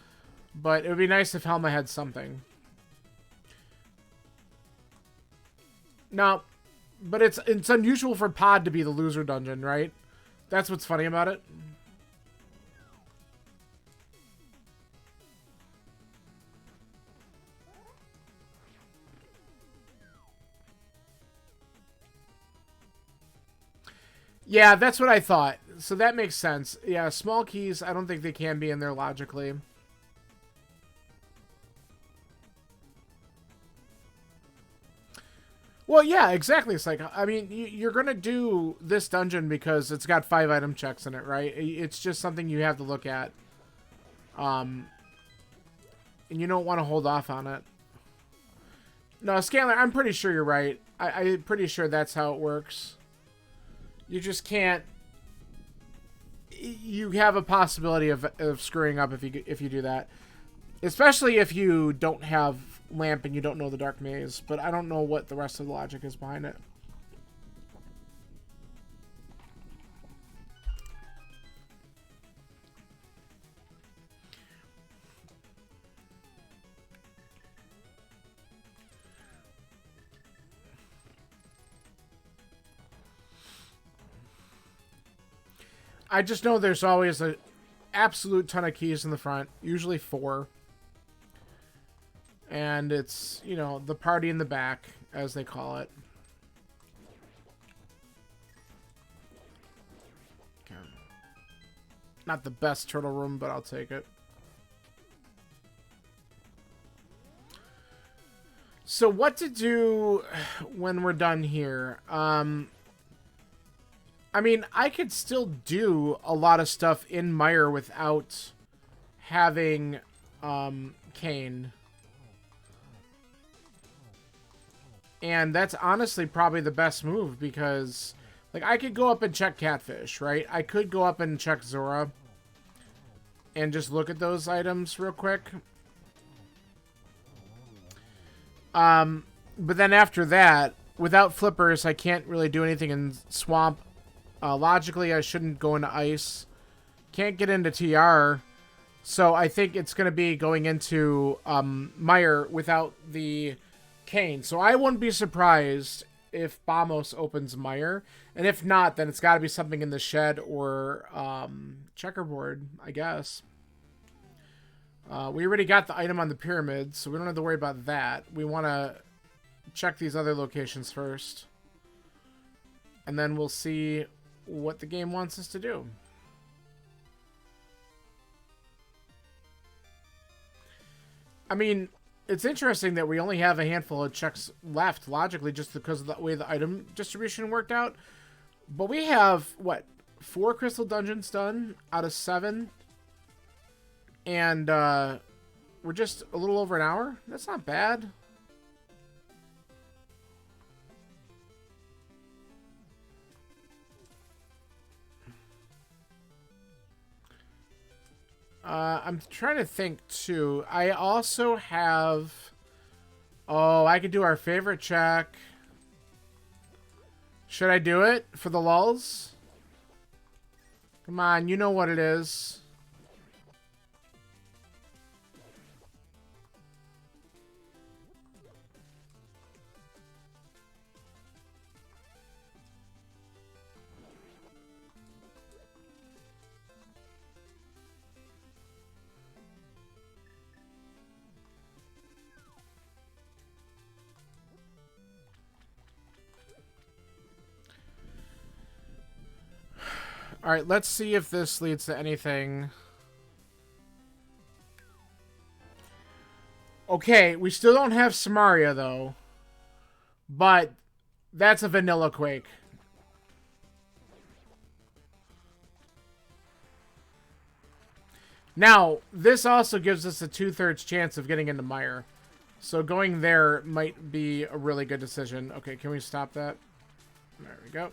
But it would be nice if Helma had something. No. But it's unusual for Pod to be the loser dungeon, right? That's what's funny about it. Yeah, that's what I thought. So that makes sense. Yeah, small keys, I don't think they can be in there logically. Well, yeah, exactly. It's like, I mean, you're gonna do this dungeon because it's got 5 item checks in it, right? It's just something you have to look at, and you don't want to hold off on it. No, Scanlan, I'm pretty sure you're right. I'm pretty sure that's how it works. You just can't. You have a possibility of screwing up if you do that, especially if you don't have lamp and you don't know the dark maze. But I don't know what the rest of the logic is behind it. I just know there's always an absolute ton of keys in the front, usually 4. And it's, you know, the party in the back, as they call it. Okay. Not the best turtle room, but I'll take it. So what to do when we're done here? I mean, I could still do a lot of stuff in Mire without having Cain. And that's honestly probably the best move because, like, I could go up and check Catfish, right? I could go up and check Zora and just look at those items real quick. But then after that, without flippers, I can't really do anything in Swamp. Logically, I shouldn't go into Ice. Can't get into TR. So I think it's going to be going into Mire without the Cain. So I wouldn't be surprised if Bamos opens Mire. And if not, then it's got to be something in the shed or checkerboard, I guess. We already got the item on the pyramid, so we don't have to worry about that. We want to check these other locations first. And then we'll see what the game wants us to do. I mean, it's interesting that we only have a handful of checks left, logically, just because of the way the item distribution worked out. But we have, what, 4 crystal dungeons done out of 7? And we're just a little over an hour? That's not bad. I'm trying to think, too. I also have... Oh, I could do our favorite check. Should I do it for the lulz? Come on, you know what it is. Alright, let's see if this leads to anything. Okay, we still don't have Samaria, though. But that's a vanilla Quake. Now, this also gives us a 2/3 chance of getting into Mire. So going there might be a really good decision. Okay, can we stop that? There we go.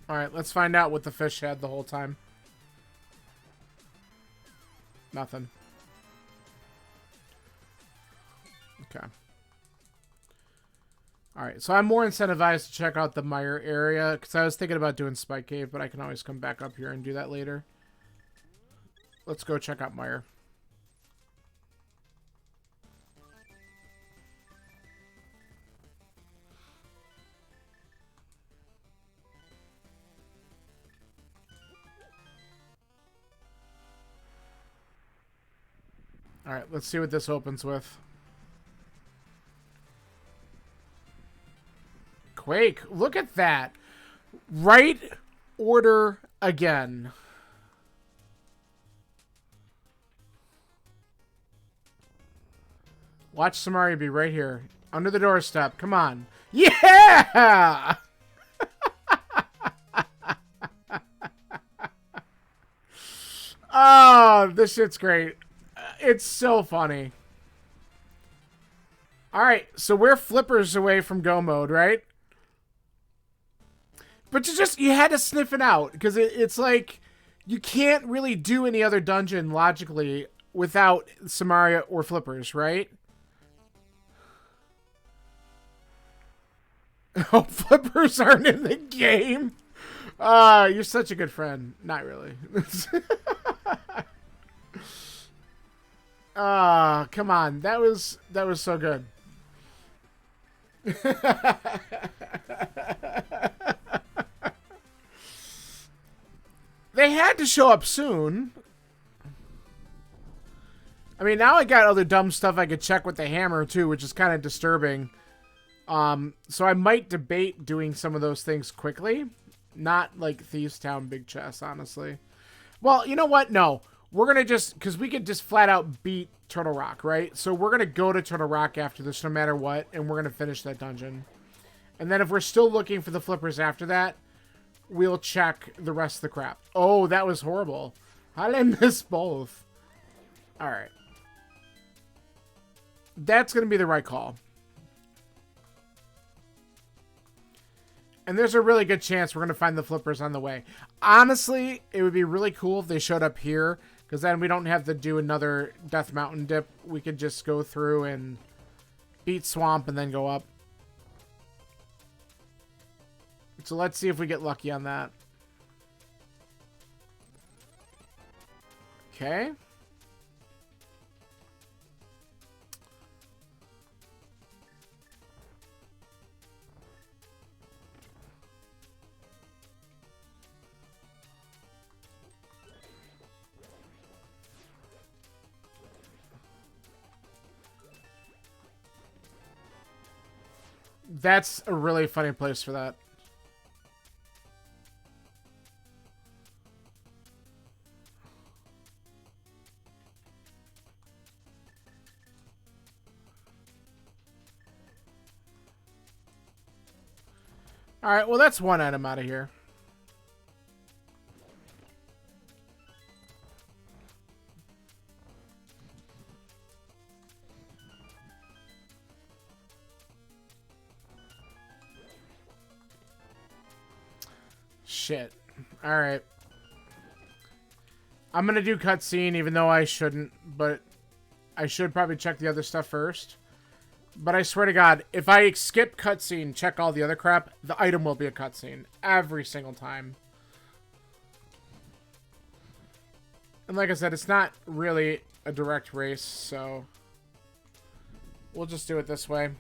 Alright, let's find out what the fish had the whole time. Nothing. Okay. Alright, so I'm more incentivized to check out the Mire area, because I was thinking about doing Spike Cave, but I can always come back up here and do that later. Let's go check out Mire. Alright, let's see what this opens with. Quake. Look at that. Right order again. Watch Samaria be right here. Under the doorstep. Come on. Yeah! Oh, this shit's great. It's so funny. Alright, so we're flippers away from go mode, right? But you had to sniff it out. Because it's like, you can't really do any other dungeon logically without Samaria or flippers, right? Oh, flippers aren't in the game. You're such a good friend. Not really. Come on. That was so good. They had to show up soon. I mean, now I got other dumb stuff I could check with the hammer too, which is kind of disturbing. So I might debate doing some of those things quickly. Not like Thieves Town Big Chest, honestly. Well, you know what? No. We're going to just... Because we could just flat out beat Turtle Rock, right? So we're going to go to Turtle Rock after this no matter what. And we're going to finish that dungeon. And then if we're still looking for the flippers after that, we'll check the rest of the crap. Oh, that was horrible. How did I miss both? Alright. That's going to be the right call. And there's a really good chance we're going to find the flippers on the way. Honestly, it would be really cool if they showed up here. Because then we don't have to do another Death Mountain dip. We could just go through and beat Swamp and then go up. So let's see if we get lucky on that. Okay. That's a really funny place for that. Alright, well that's one item out of here. Shit. Alright. I'm gonna do cutscene even though I shouldn't, but I should probably check the other stuff first. But I swear to God, if I skip cutscene, check all the other crap, the item will be a cutscene. Every single time. And like I said, it's not really a direct race, so... we'll just do it this way.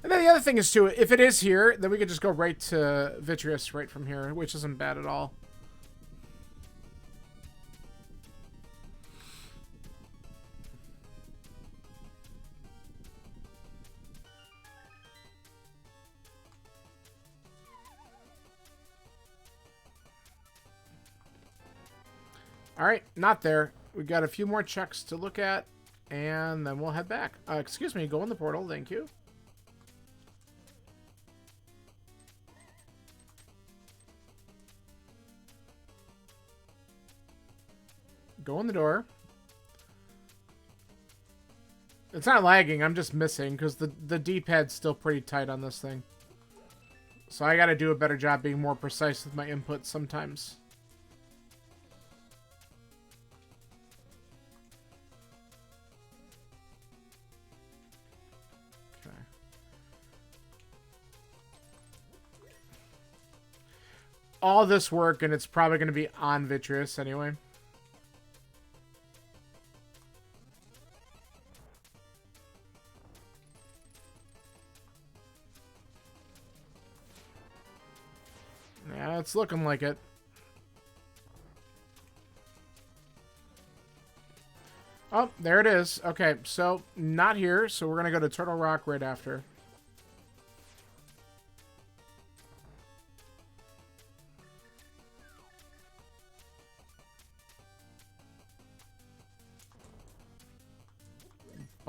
And then the other thing is, too, if it is here, then we could just go right to Vitreous right from here, which isn't bad at all. Alright, not there. We got a few more checks to look at, and then we'll head back. Excuse me, go in the portal, thank you. Go in the door. It's not lagging, I'm just missing, because the D-pad's still pretty tight on this thing. So I gotta do a better job being more precise with my inputs sometimes. Okay. All this work, and it's probably going to be on Vitreous anyway. Yeah, it's looking like it. Oh, there it is. Okay, so not here, so we're going to go to Turtle Rock right after.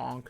bonk.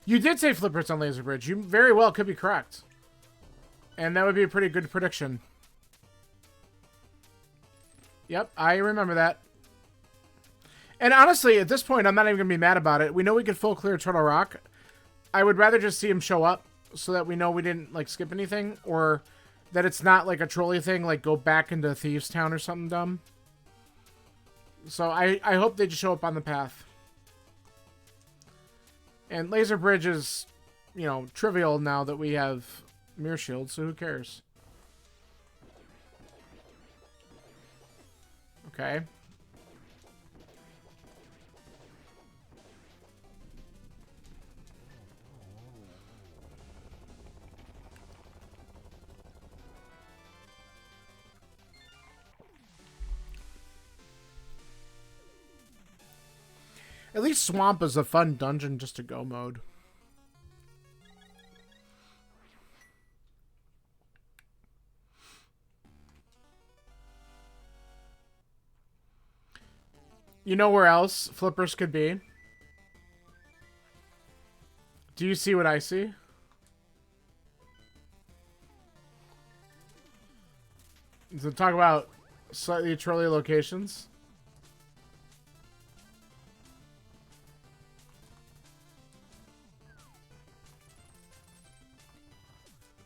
You did say Flippers on Laser Bridge. You very well could be correct. And that would be a pretty good prediction. Yep, I remember that. And honestly, at this point, I'm not even going to be mad about it. We know we could full clear Turtle Rock. I would rather just see him show up so that we know we didn't like skip anything. Or that it's not like a trolley thing, like go back into Thieves Town or something dumb. So I hope they just show up on the path. And Laser Bridge is, you know, trivial now that we have Mirror Shield, so who cares? Okay. At least Swamp is a fun dungeon just to go mode. You know where else Flippers could be? Do you see what I see? To talk about slightly trolly locations.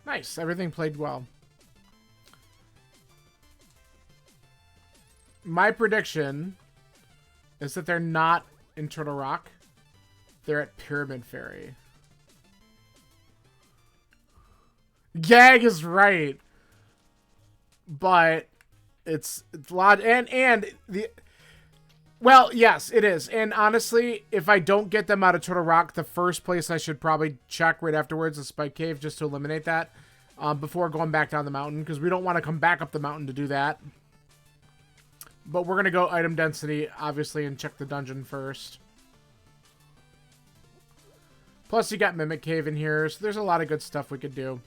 Nice. Everything played well. My prediction is that they're not in Turtle Rock. They're at Pyramid Ferry. Gag is right. But it's a lot. And the... Well, yes, it is. And honestly, if I don't get them out of Turtle Rock, the first place I should probably check right afterwards is Spike Cave, just to eliminate that before going back down the mountain, because we don't want to come back up the mountain to do that. But we're going to go item density, obviously, and check the dungeon first. Plus, you got Mimic Cave in here, so there's a lot of good stuff we could do.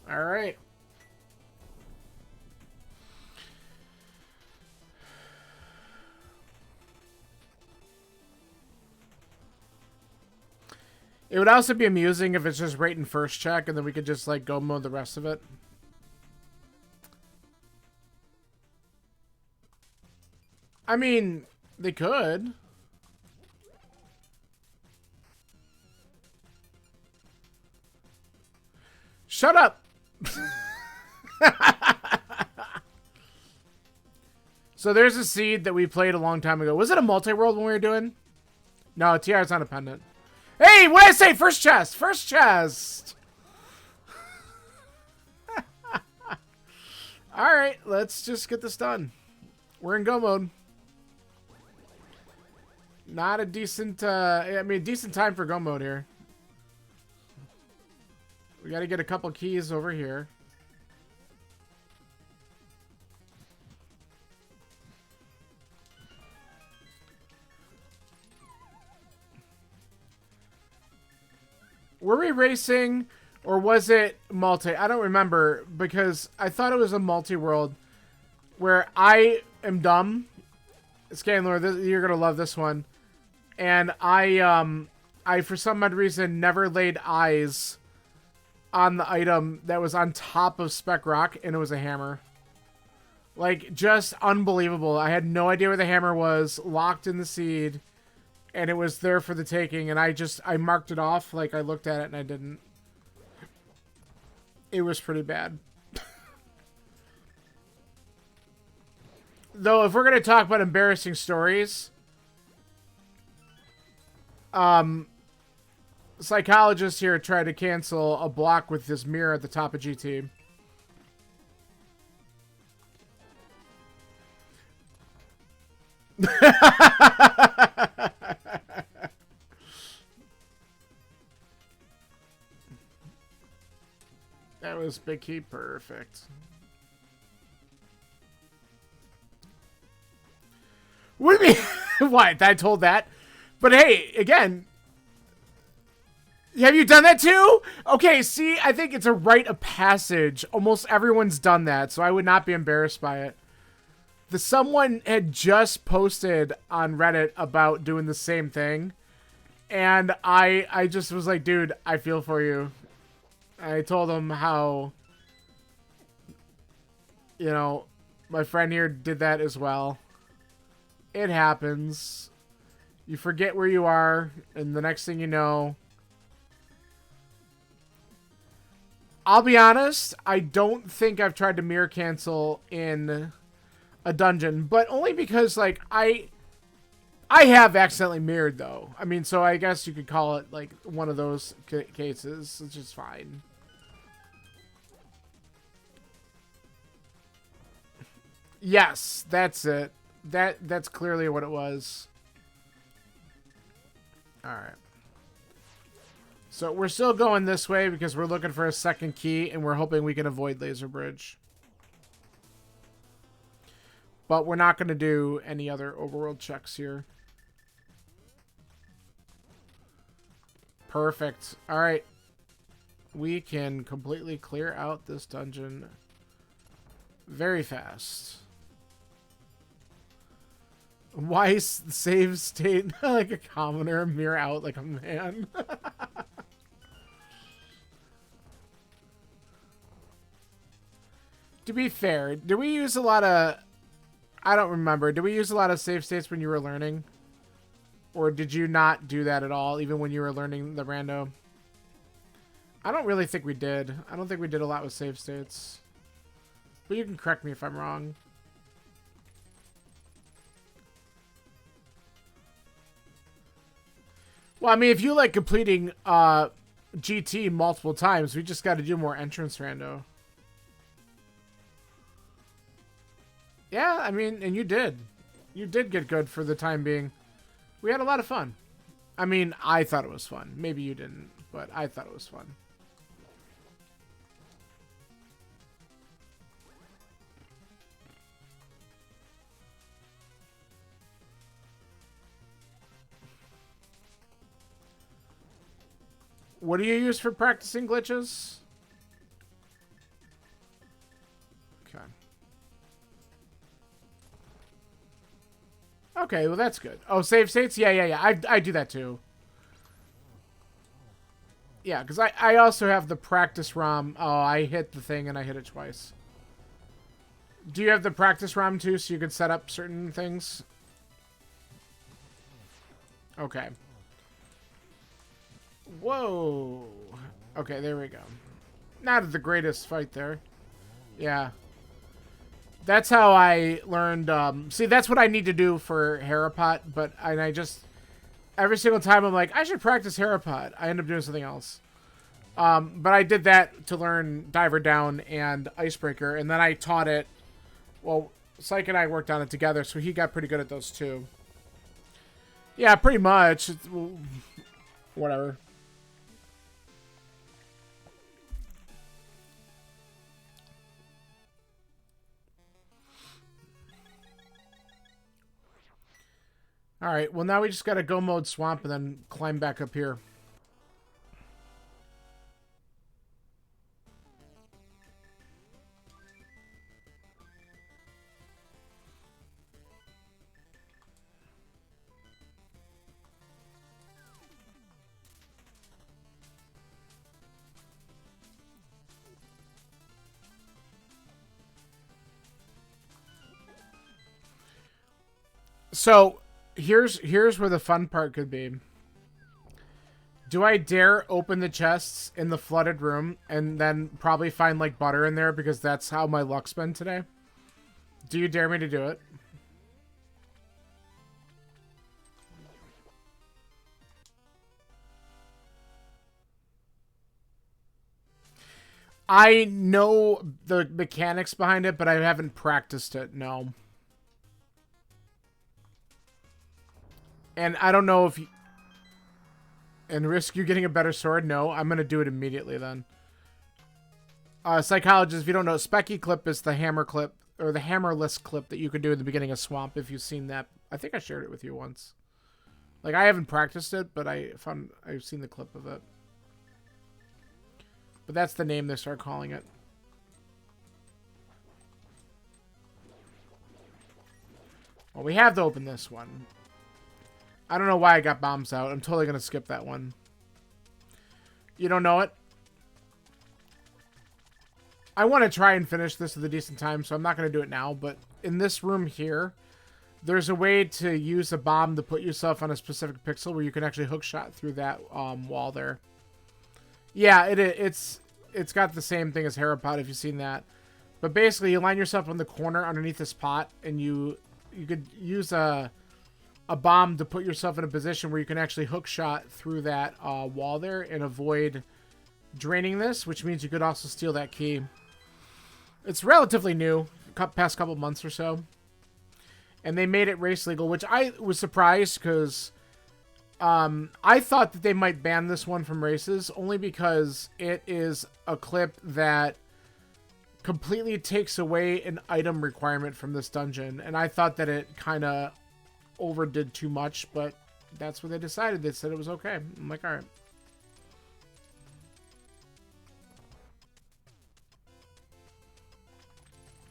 All right. It would also be amusing if it's just right in first check and then we could just like go mode the rest of it. I mean, they could. Shut up. So there's a seed that we played a long time ago. Was it a multi-world when we were doing? No, TR's not a pendant. Hey, what did I say? First chest! First chest! Alright, let's just get this done. We're in go mode. Not a decent, I mean, decent time for go mode here. We gotta get a couple keys over here. Were we racing or was it multi? I don't remember because I thought it was a multi-world where I am dumb. Scanlor, you're going to love this one. And I for some odd reason never laid eyes on the item that was on top of Spec Rock, and it was a hammer. Like, just unbelievable. I had no idea where the hammer was, locked in the seed, and it was there for the taking, and I marked it off, like I looked at it and I didn't. It was pretty bad. Though, if we're going to talk about embarrassing stories, psychologist here tried to cancel a block with this mirror at the top of GT. That was Big Key. Perfect. What do you mean? What? I told that? But hey, again, have you done that too? Okay, see, I think it's a rite of passage. Almost everyone's done that, so I would not be embarrassed by it. Someone had just posted on Reddit about doing the same thing, and I just was like, dude, I feel for you. I told him how, you know, my friend here did that as well. It happens. You forget where you are, and the next thing you know... I'll be honest, I don't think I've tried to mirror cancel in a dungeon, but only because, like, I have accidentally mirrored, though. I mean, so I guess you could call it, like, one of those cases. It's just fine. Yes, that's it. That's clearly what it was. Alright. So we're still going this way because we're looking for a second key and we're hoping we can avoid Laser Bridge. But we're not going to do any other overworld checks here. Perfect. Alright. We can completely clear out this dungeon very fast. Why save state like a commoner, mirror out like a man? To be fair, do we use a lot of... I don't remember. Did we use a lot of save states when you were learning? Or did you not do that at all, even when you were learning the rando? I don't really think we did. I don't think we did a lot with save states. But you can correct me if I'm wrong. Well, I mean, if you like completing GT multiple times, we just got to do more entrance rando. Yeah, I mean, and you did. You did get good for the time being. We had a lot of fun. I mean, I thought it was fun. Maybe you didn't, but I thought it was fun. What do you use for practicing glitches? Okay. Okay, well that's good. Oh, save states? Yeah. I do that too. Yeah, because I also have the practice ROM. Oh, I hit the thing and I hit it twice. Do you have the practice ROM too, so you can set up certain things? Okay. Whoa. Okay, there we go. Not the greatest fight there. Yeah. That's how I learned, see, that's what I need to do for Harapot, but I just, every single time I'm like, I should practice Harapot. I end up doing something else. But I did that to learn Diver Down and Icebreaker, and then I taught it, well, Psych and I worked on it together, so he got pretty good at those too. Yeah, pretty much. Whatever. Alright, well now we just gotta go mode swamp and then climb back up here. So, here's where the fun part could be. Do I dare open the chests in the flooded room and then probably find like butter in there because that's how my luck's been today? Do you dare me to do it? I know the mechanics behind it, but I haven't practiced it, no. And I don't know if... And risk you getting a better sword? No, I'm going to do it immediately then. Psychologist, if you don't know, Specky clip is the hammer clip, or the hammerless clip that you can do at the beginning of Swamp, if you've seen that. I think I shared it with you once. Like, I haven't practiced it, but I've seen the clip of it. But that's the name they start calling it. Well, we have to open this one. I don't know why I got bombs out. I'm totally going to skip that one. You don't know it? I want to try and finish this with a decent time, so I'm not going to do it now. But in this room here, there's a way to use a bomb to put yourself on a specific pixel where you can actually hookshot through that wall there. Yeah, it's got the same thing as Herapod, if you've seen that. But basically, you line yourself in the corner underneath this pot, and you could use a bomb to put yourself in a position where you can actually hookshot through that wall there and avoid draining this, which means you could also steal that key. It's relatively new, past couple months or so. And they made it race legal, which I was surprised because I thought that they might ban this one from races only because it is a clip that completely takes away an item requirement from this dungeon. And I thought that it kind of overdid too much, but that's what they decided. They said it was okay. I'm like, all right.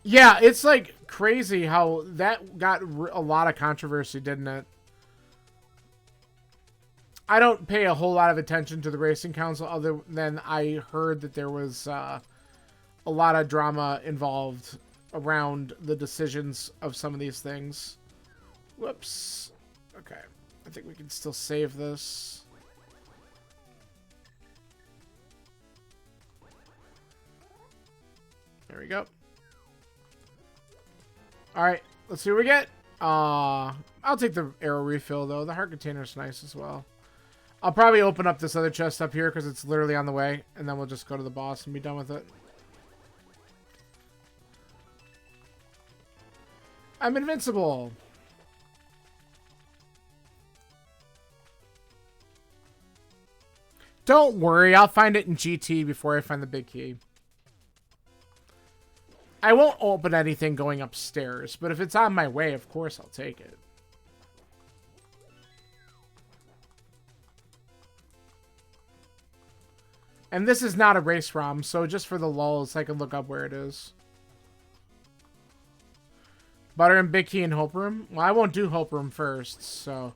Yeah, it's like crazy how that got a lot of controversy, didn't it? I don't pay a whole lot of attention to the Racing Council other than I heard that there was a lot of drama involved around the decisions of some of these things. Whoops. Okay. I think we can still save this. There we go. Alright, let's see what we get. I'll take the arrow refill, though. The heart container's nice as well. I'll probably open up this other chest up here because it's literally on the way. And then we'll just go to the boss and be done with it. I'm invincible. Don't worry, I'll find it in GT before I find the big key. I won't open anything going upstairs, but if it's on my way, of course I'll take it. And this is not a race ROM, so just for the lulz, I can look up where it is. Butter and Big Key in Hope Room? Well, I won't do Hope Room first, so...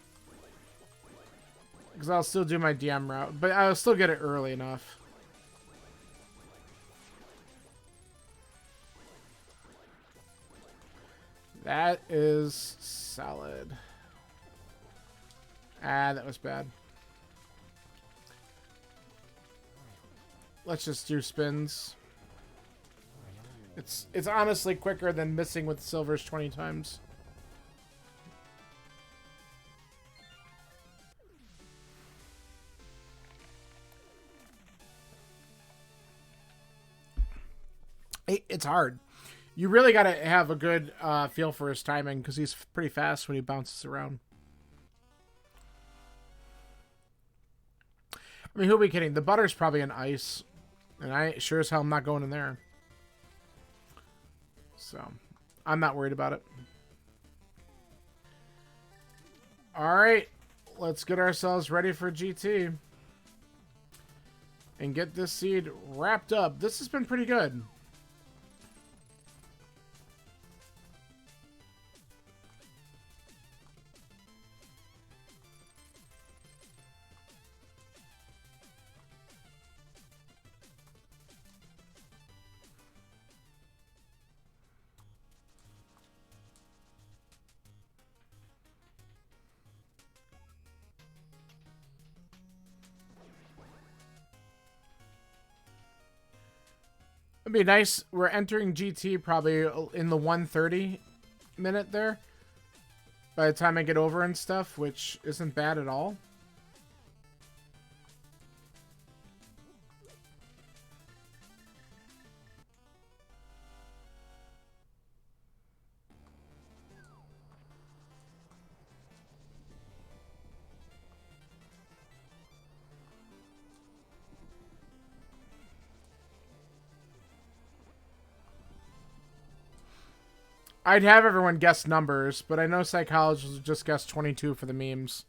Because I'll still do my DM route, but I'll still get it early enough. That is solid. Ah, that was bad. Let's just do spins. It's honestly quicker than missing with silvers 20 times. It's hard. You really got to have a good feel for his timing because he's pretty fast when he bounces around. I mean, who are we kidding? The butter's probably an ice. And I sure as hell am not going in there. So, I'm not worried about it. Alright. Let's get ourselves ready for GT. And get this seed wrapped up. This has been pretty good. It'd be nice. We're entering GT probably in the 1:30 minute there. By the time I get over and stuff, which isn't bad at all. I'd have everyone guess numbers, but I know psychologists would just guess 22 for the memes.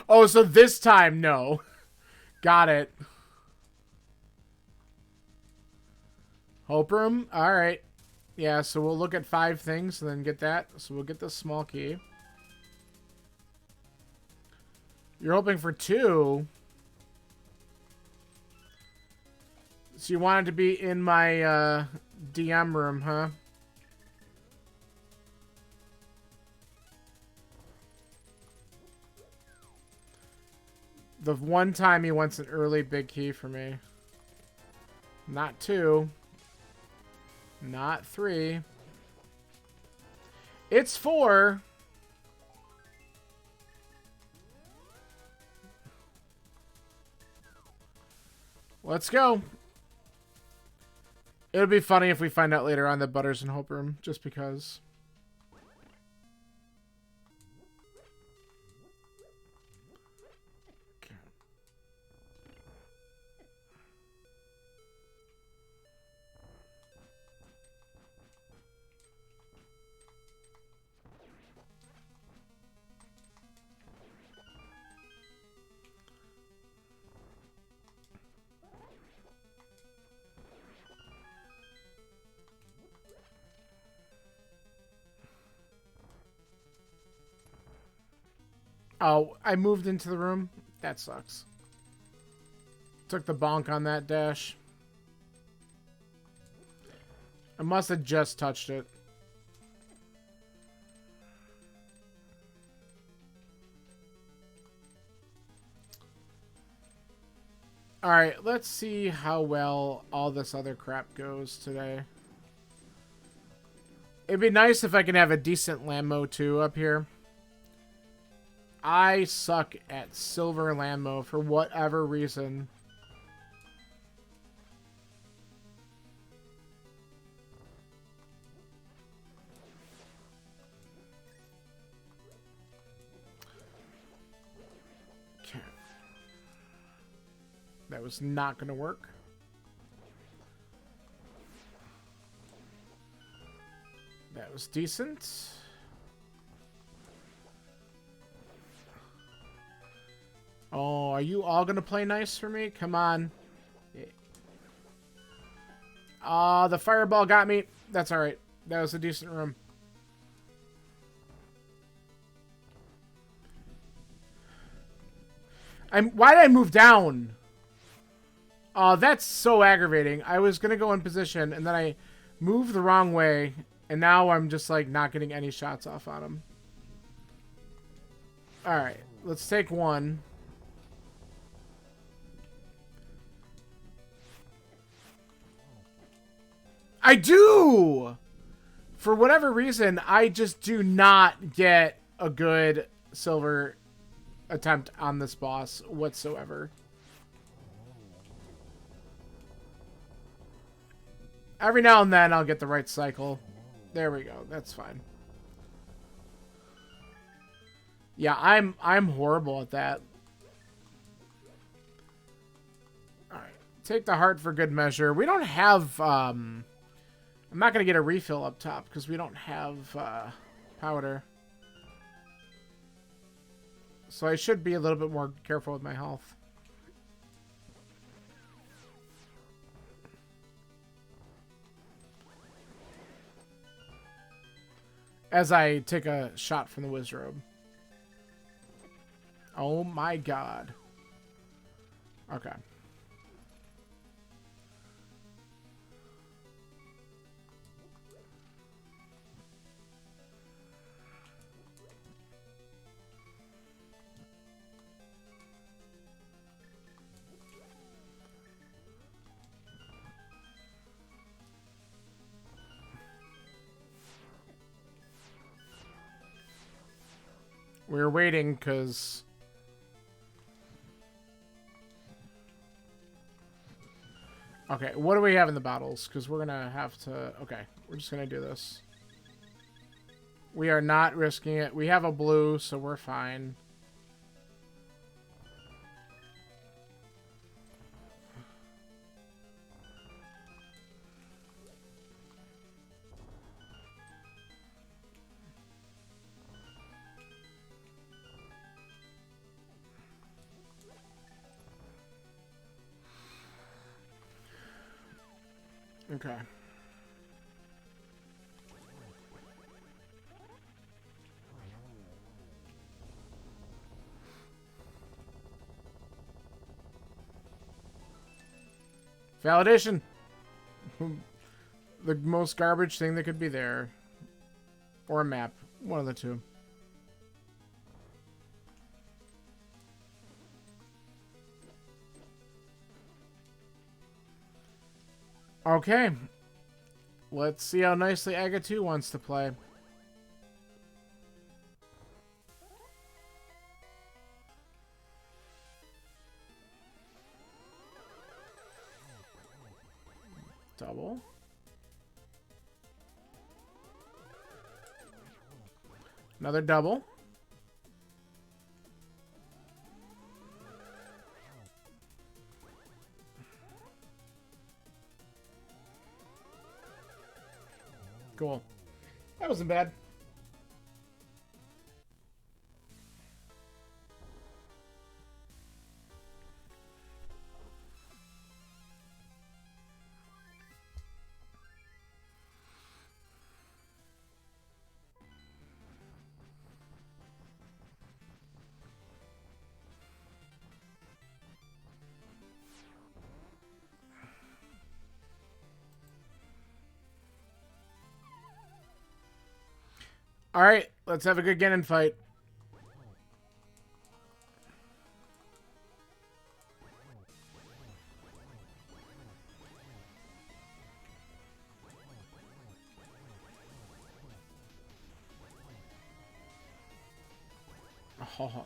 Oh, so this time, no. Got it. Hope room? Alright. Yeah, so we'll look at 5 things and then get that. So we'll get the small key. You're hoping for 2. So you wanted to be in my DM room, huh? The one time he wants an early big key for me. Not 2. Not 3. It's 4. Let's go. It'll be funny if we find out later on that Butter's in Hope Room, just because. Oh, I moved into the room? That sucks. Took the bonk on that dash. I must have just touched it. Alright, let's see how well all this other crap goes today. It'd be nice if I can have a decent Lammo too up here. I suck at silver Lammo for whatever reason. Okay. That was not going to work. That was decent. Oh, are you all going to play nice for me? Come on. The fireball got me. That's alright. That was a decent room. Why did I move down? Oh, that's so aggravating. I was going to go in position, and then I moved the wrong way, and now I'm just, like, not getting any shots off on him. Alright, let's take 1. I do! For whatever reason, I just do not get a good silver attempt on this boss whatsoever. Every now and then, I'll get the right cycle. There we go. That's fine. Yeah, I'm horrible at that. Alright. Take the heart for good measure. We don't have, I'm not going to get a refill up top because we don't have powder. So I should be a little bit more careful with my health. As I take a shot from the Wizrobe. Oh my god. Okay. We're waiting because... Okay, what do we have in the bottles? Because we're gonna have to... Okay, we're just gonna do this. We are not risking it. We have a blue, so we're fine. Okay. Validation! The most garbage thing that could be there. Or a map. One of the two. Okay. Let's see how nicely Aga 2 wants to play. Double. Another double. Cool. That wasn't bad. Alright, let's have a good Ganon fight. Oh.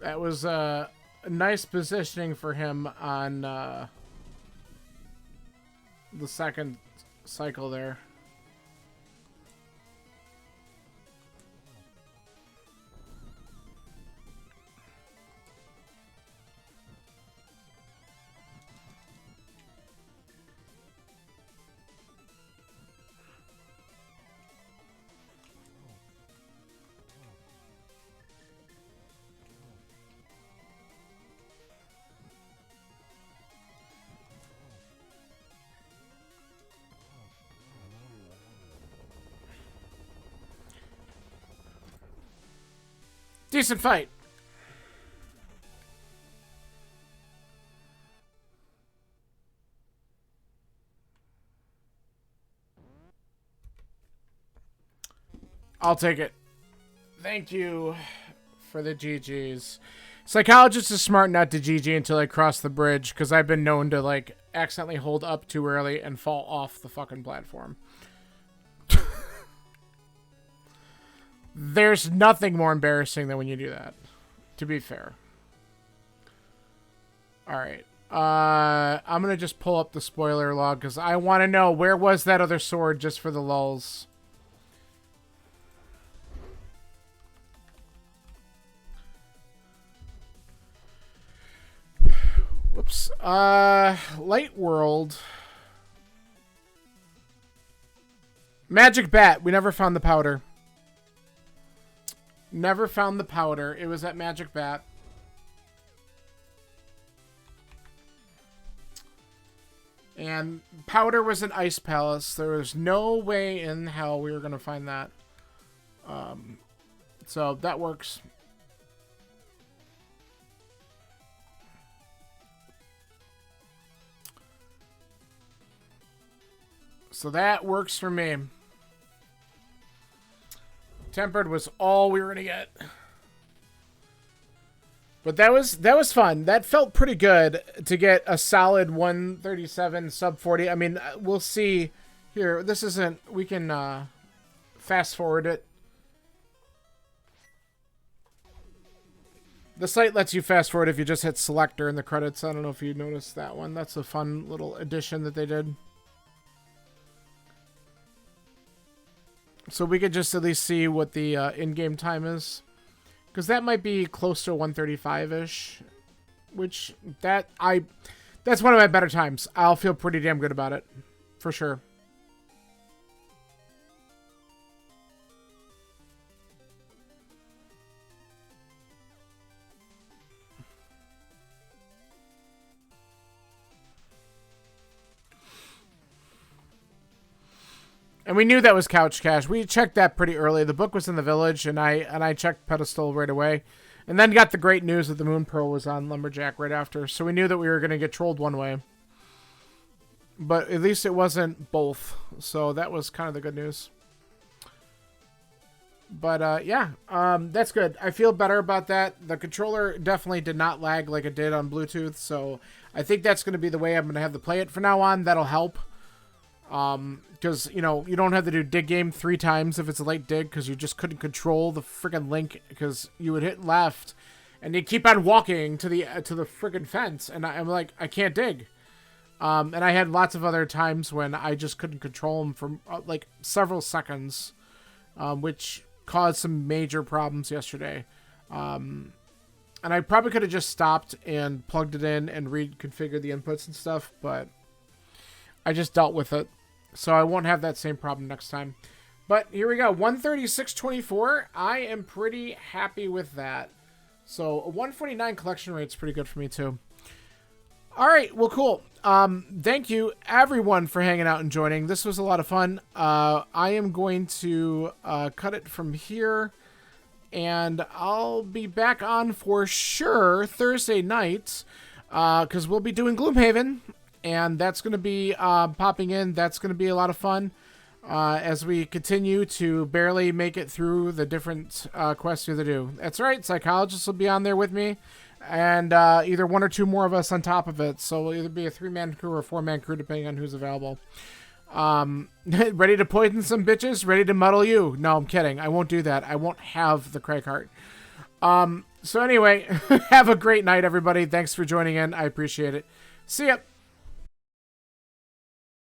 That was a nice positioning for him on the second cycle there. Decent fight. I'll take it. Thank you for the GGs. Psychologist is smart not to GG until I cross the bridge, because I've been known to, like, accidentally hold up too early and fall off the fucking platform. There's nothing more embarrassing than when you do that, to be fair. Alright. I'm going to just pull up the spoiler log, because I want to know, where was that other sword, just for the lulz? Whoops. Light World. Magic Bat. We never found the powder. Never found the powder. It was at Magic Bat. And powder was an Ice Palace. There was no way in hell we were going to find that. So that works. So that works for me. Tempered was all we were going to get. But that was fun. That felt pretty good to get a solid 137 sub 40. I mean, we'll see here. This isn't... We can fast forward it. The site lets you fast forward if you just hit selector in the credits. I don't know if you noticed that one. That's a fun little addition that they did. So we could just at least see what the in-game time is. Because that might be close to 135-ish. Which, that's one of my better times. I'll feel pretty damn good about it. For sure. And we knew that was Couch Cash. We checked that pretty early. The book was in the village, and I checked Pedestal right away. And then got the great news that the Moon Pearl was on Lumberjack right after. So we knew that we were going to get trolled one way. But at least it wasn't both. So that was kind of the good news. But yeah, that's good. I feel better about that. The controller definitely did not lag like it did on Bluetooth. So I think that's going to be the way I'm going to have to play it from now on. That'll help. Because, you know, you don't have to do dig game 3 times if it's a late dig, because you just couldn't control the friggin' link, because you would hit left, and you'd keep on walking to the friggin' fence, and I'm like, I can't dig. And I had lots of other times when I just couldn't control them for, like, several seconds, which caused some major problems yesterday. And I probably could have just stopped and plugged it in and reconfigured the inputs and stuff, but I just dealt with it. So I won't have that same problem next time. But here we go. 136.24. I am pretty happy with that. So a 149 collection rate is pretty good for me too. All right. Well, cool. Thank you everyone for hanging out and joining. This was a lot of fun. I am going to cut it from here. And I'll be back on for sure Thursday night. Because we'll be doing Gloomhaven. And that's going to be popping in. That's going to be a lot of fun as we continue to barely make it through the different quests we have to do. That's right. Psychologists will be on there with me. And either 1 or 2 more of us on top of it. So it'll either be a 3-man crew or a 4-man crew, depending on who's available. Ready to poison some bitches? Ready to muddle you? No, I'm kidding. I won't do that. I won't have the Craig heart. So anyway, have a great night, everybody. Thanks for joining in. I appreciate it. See ya.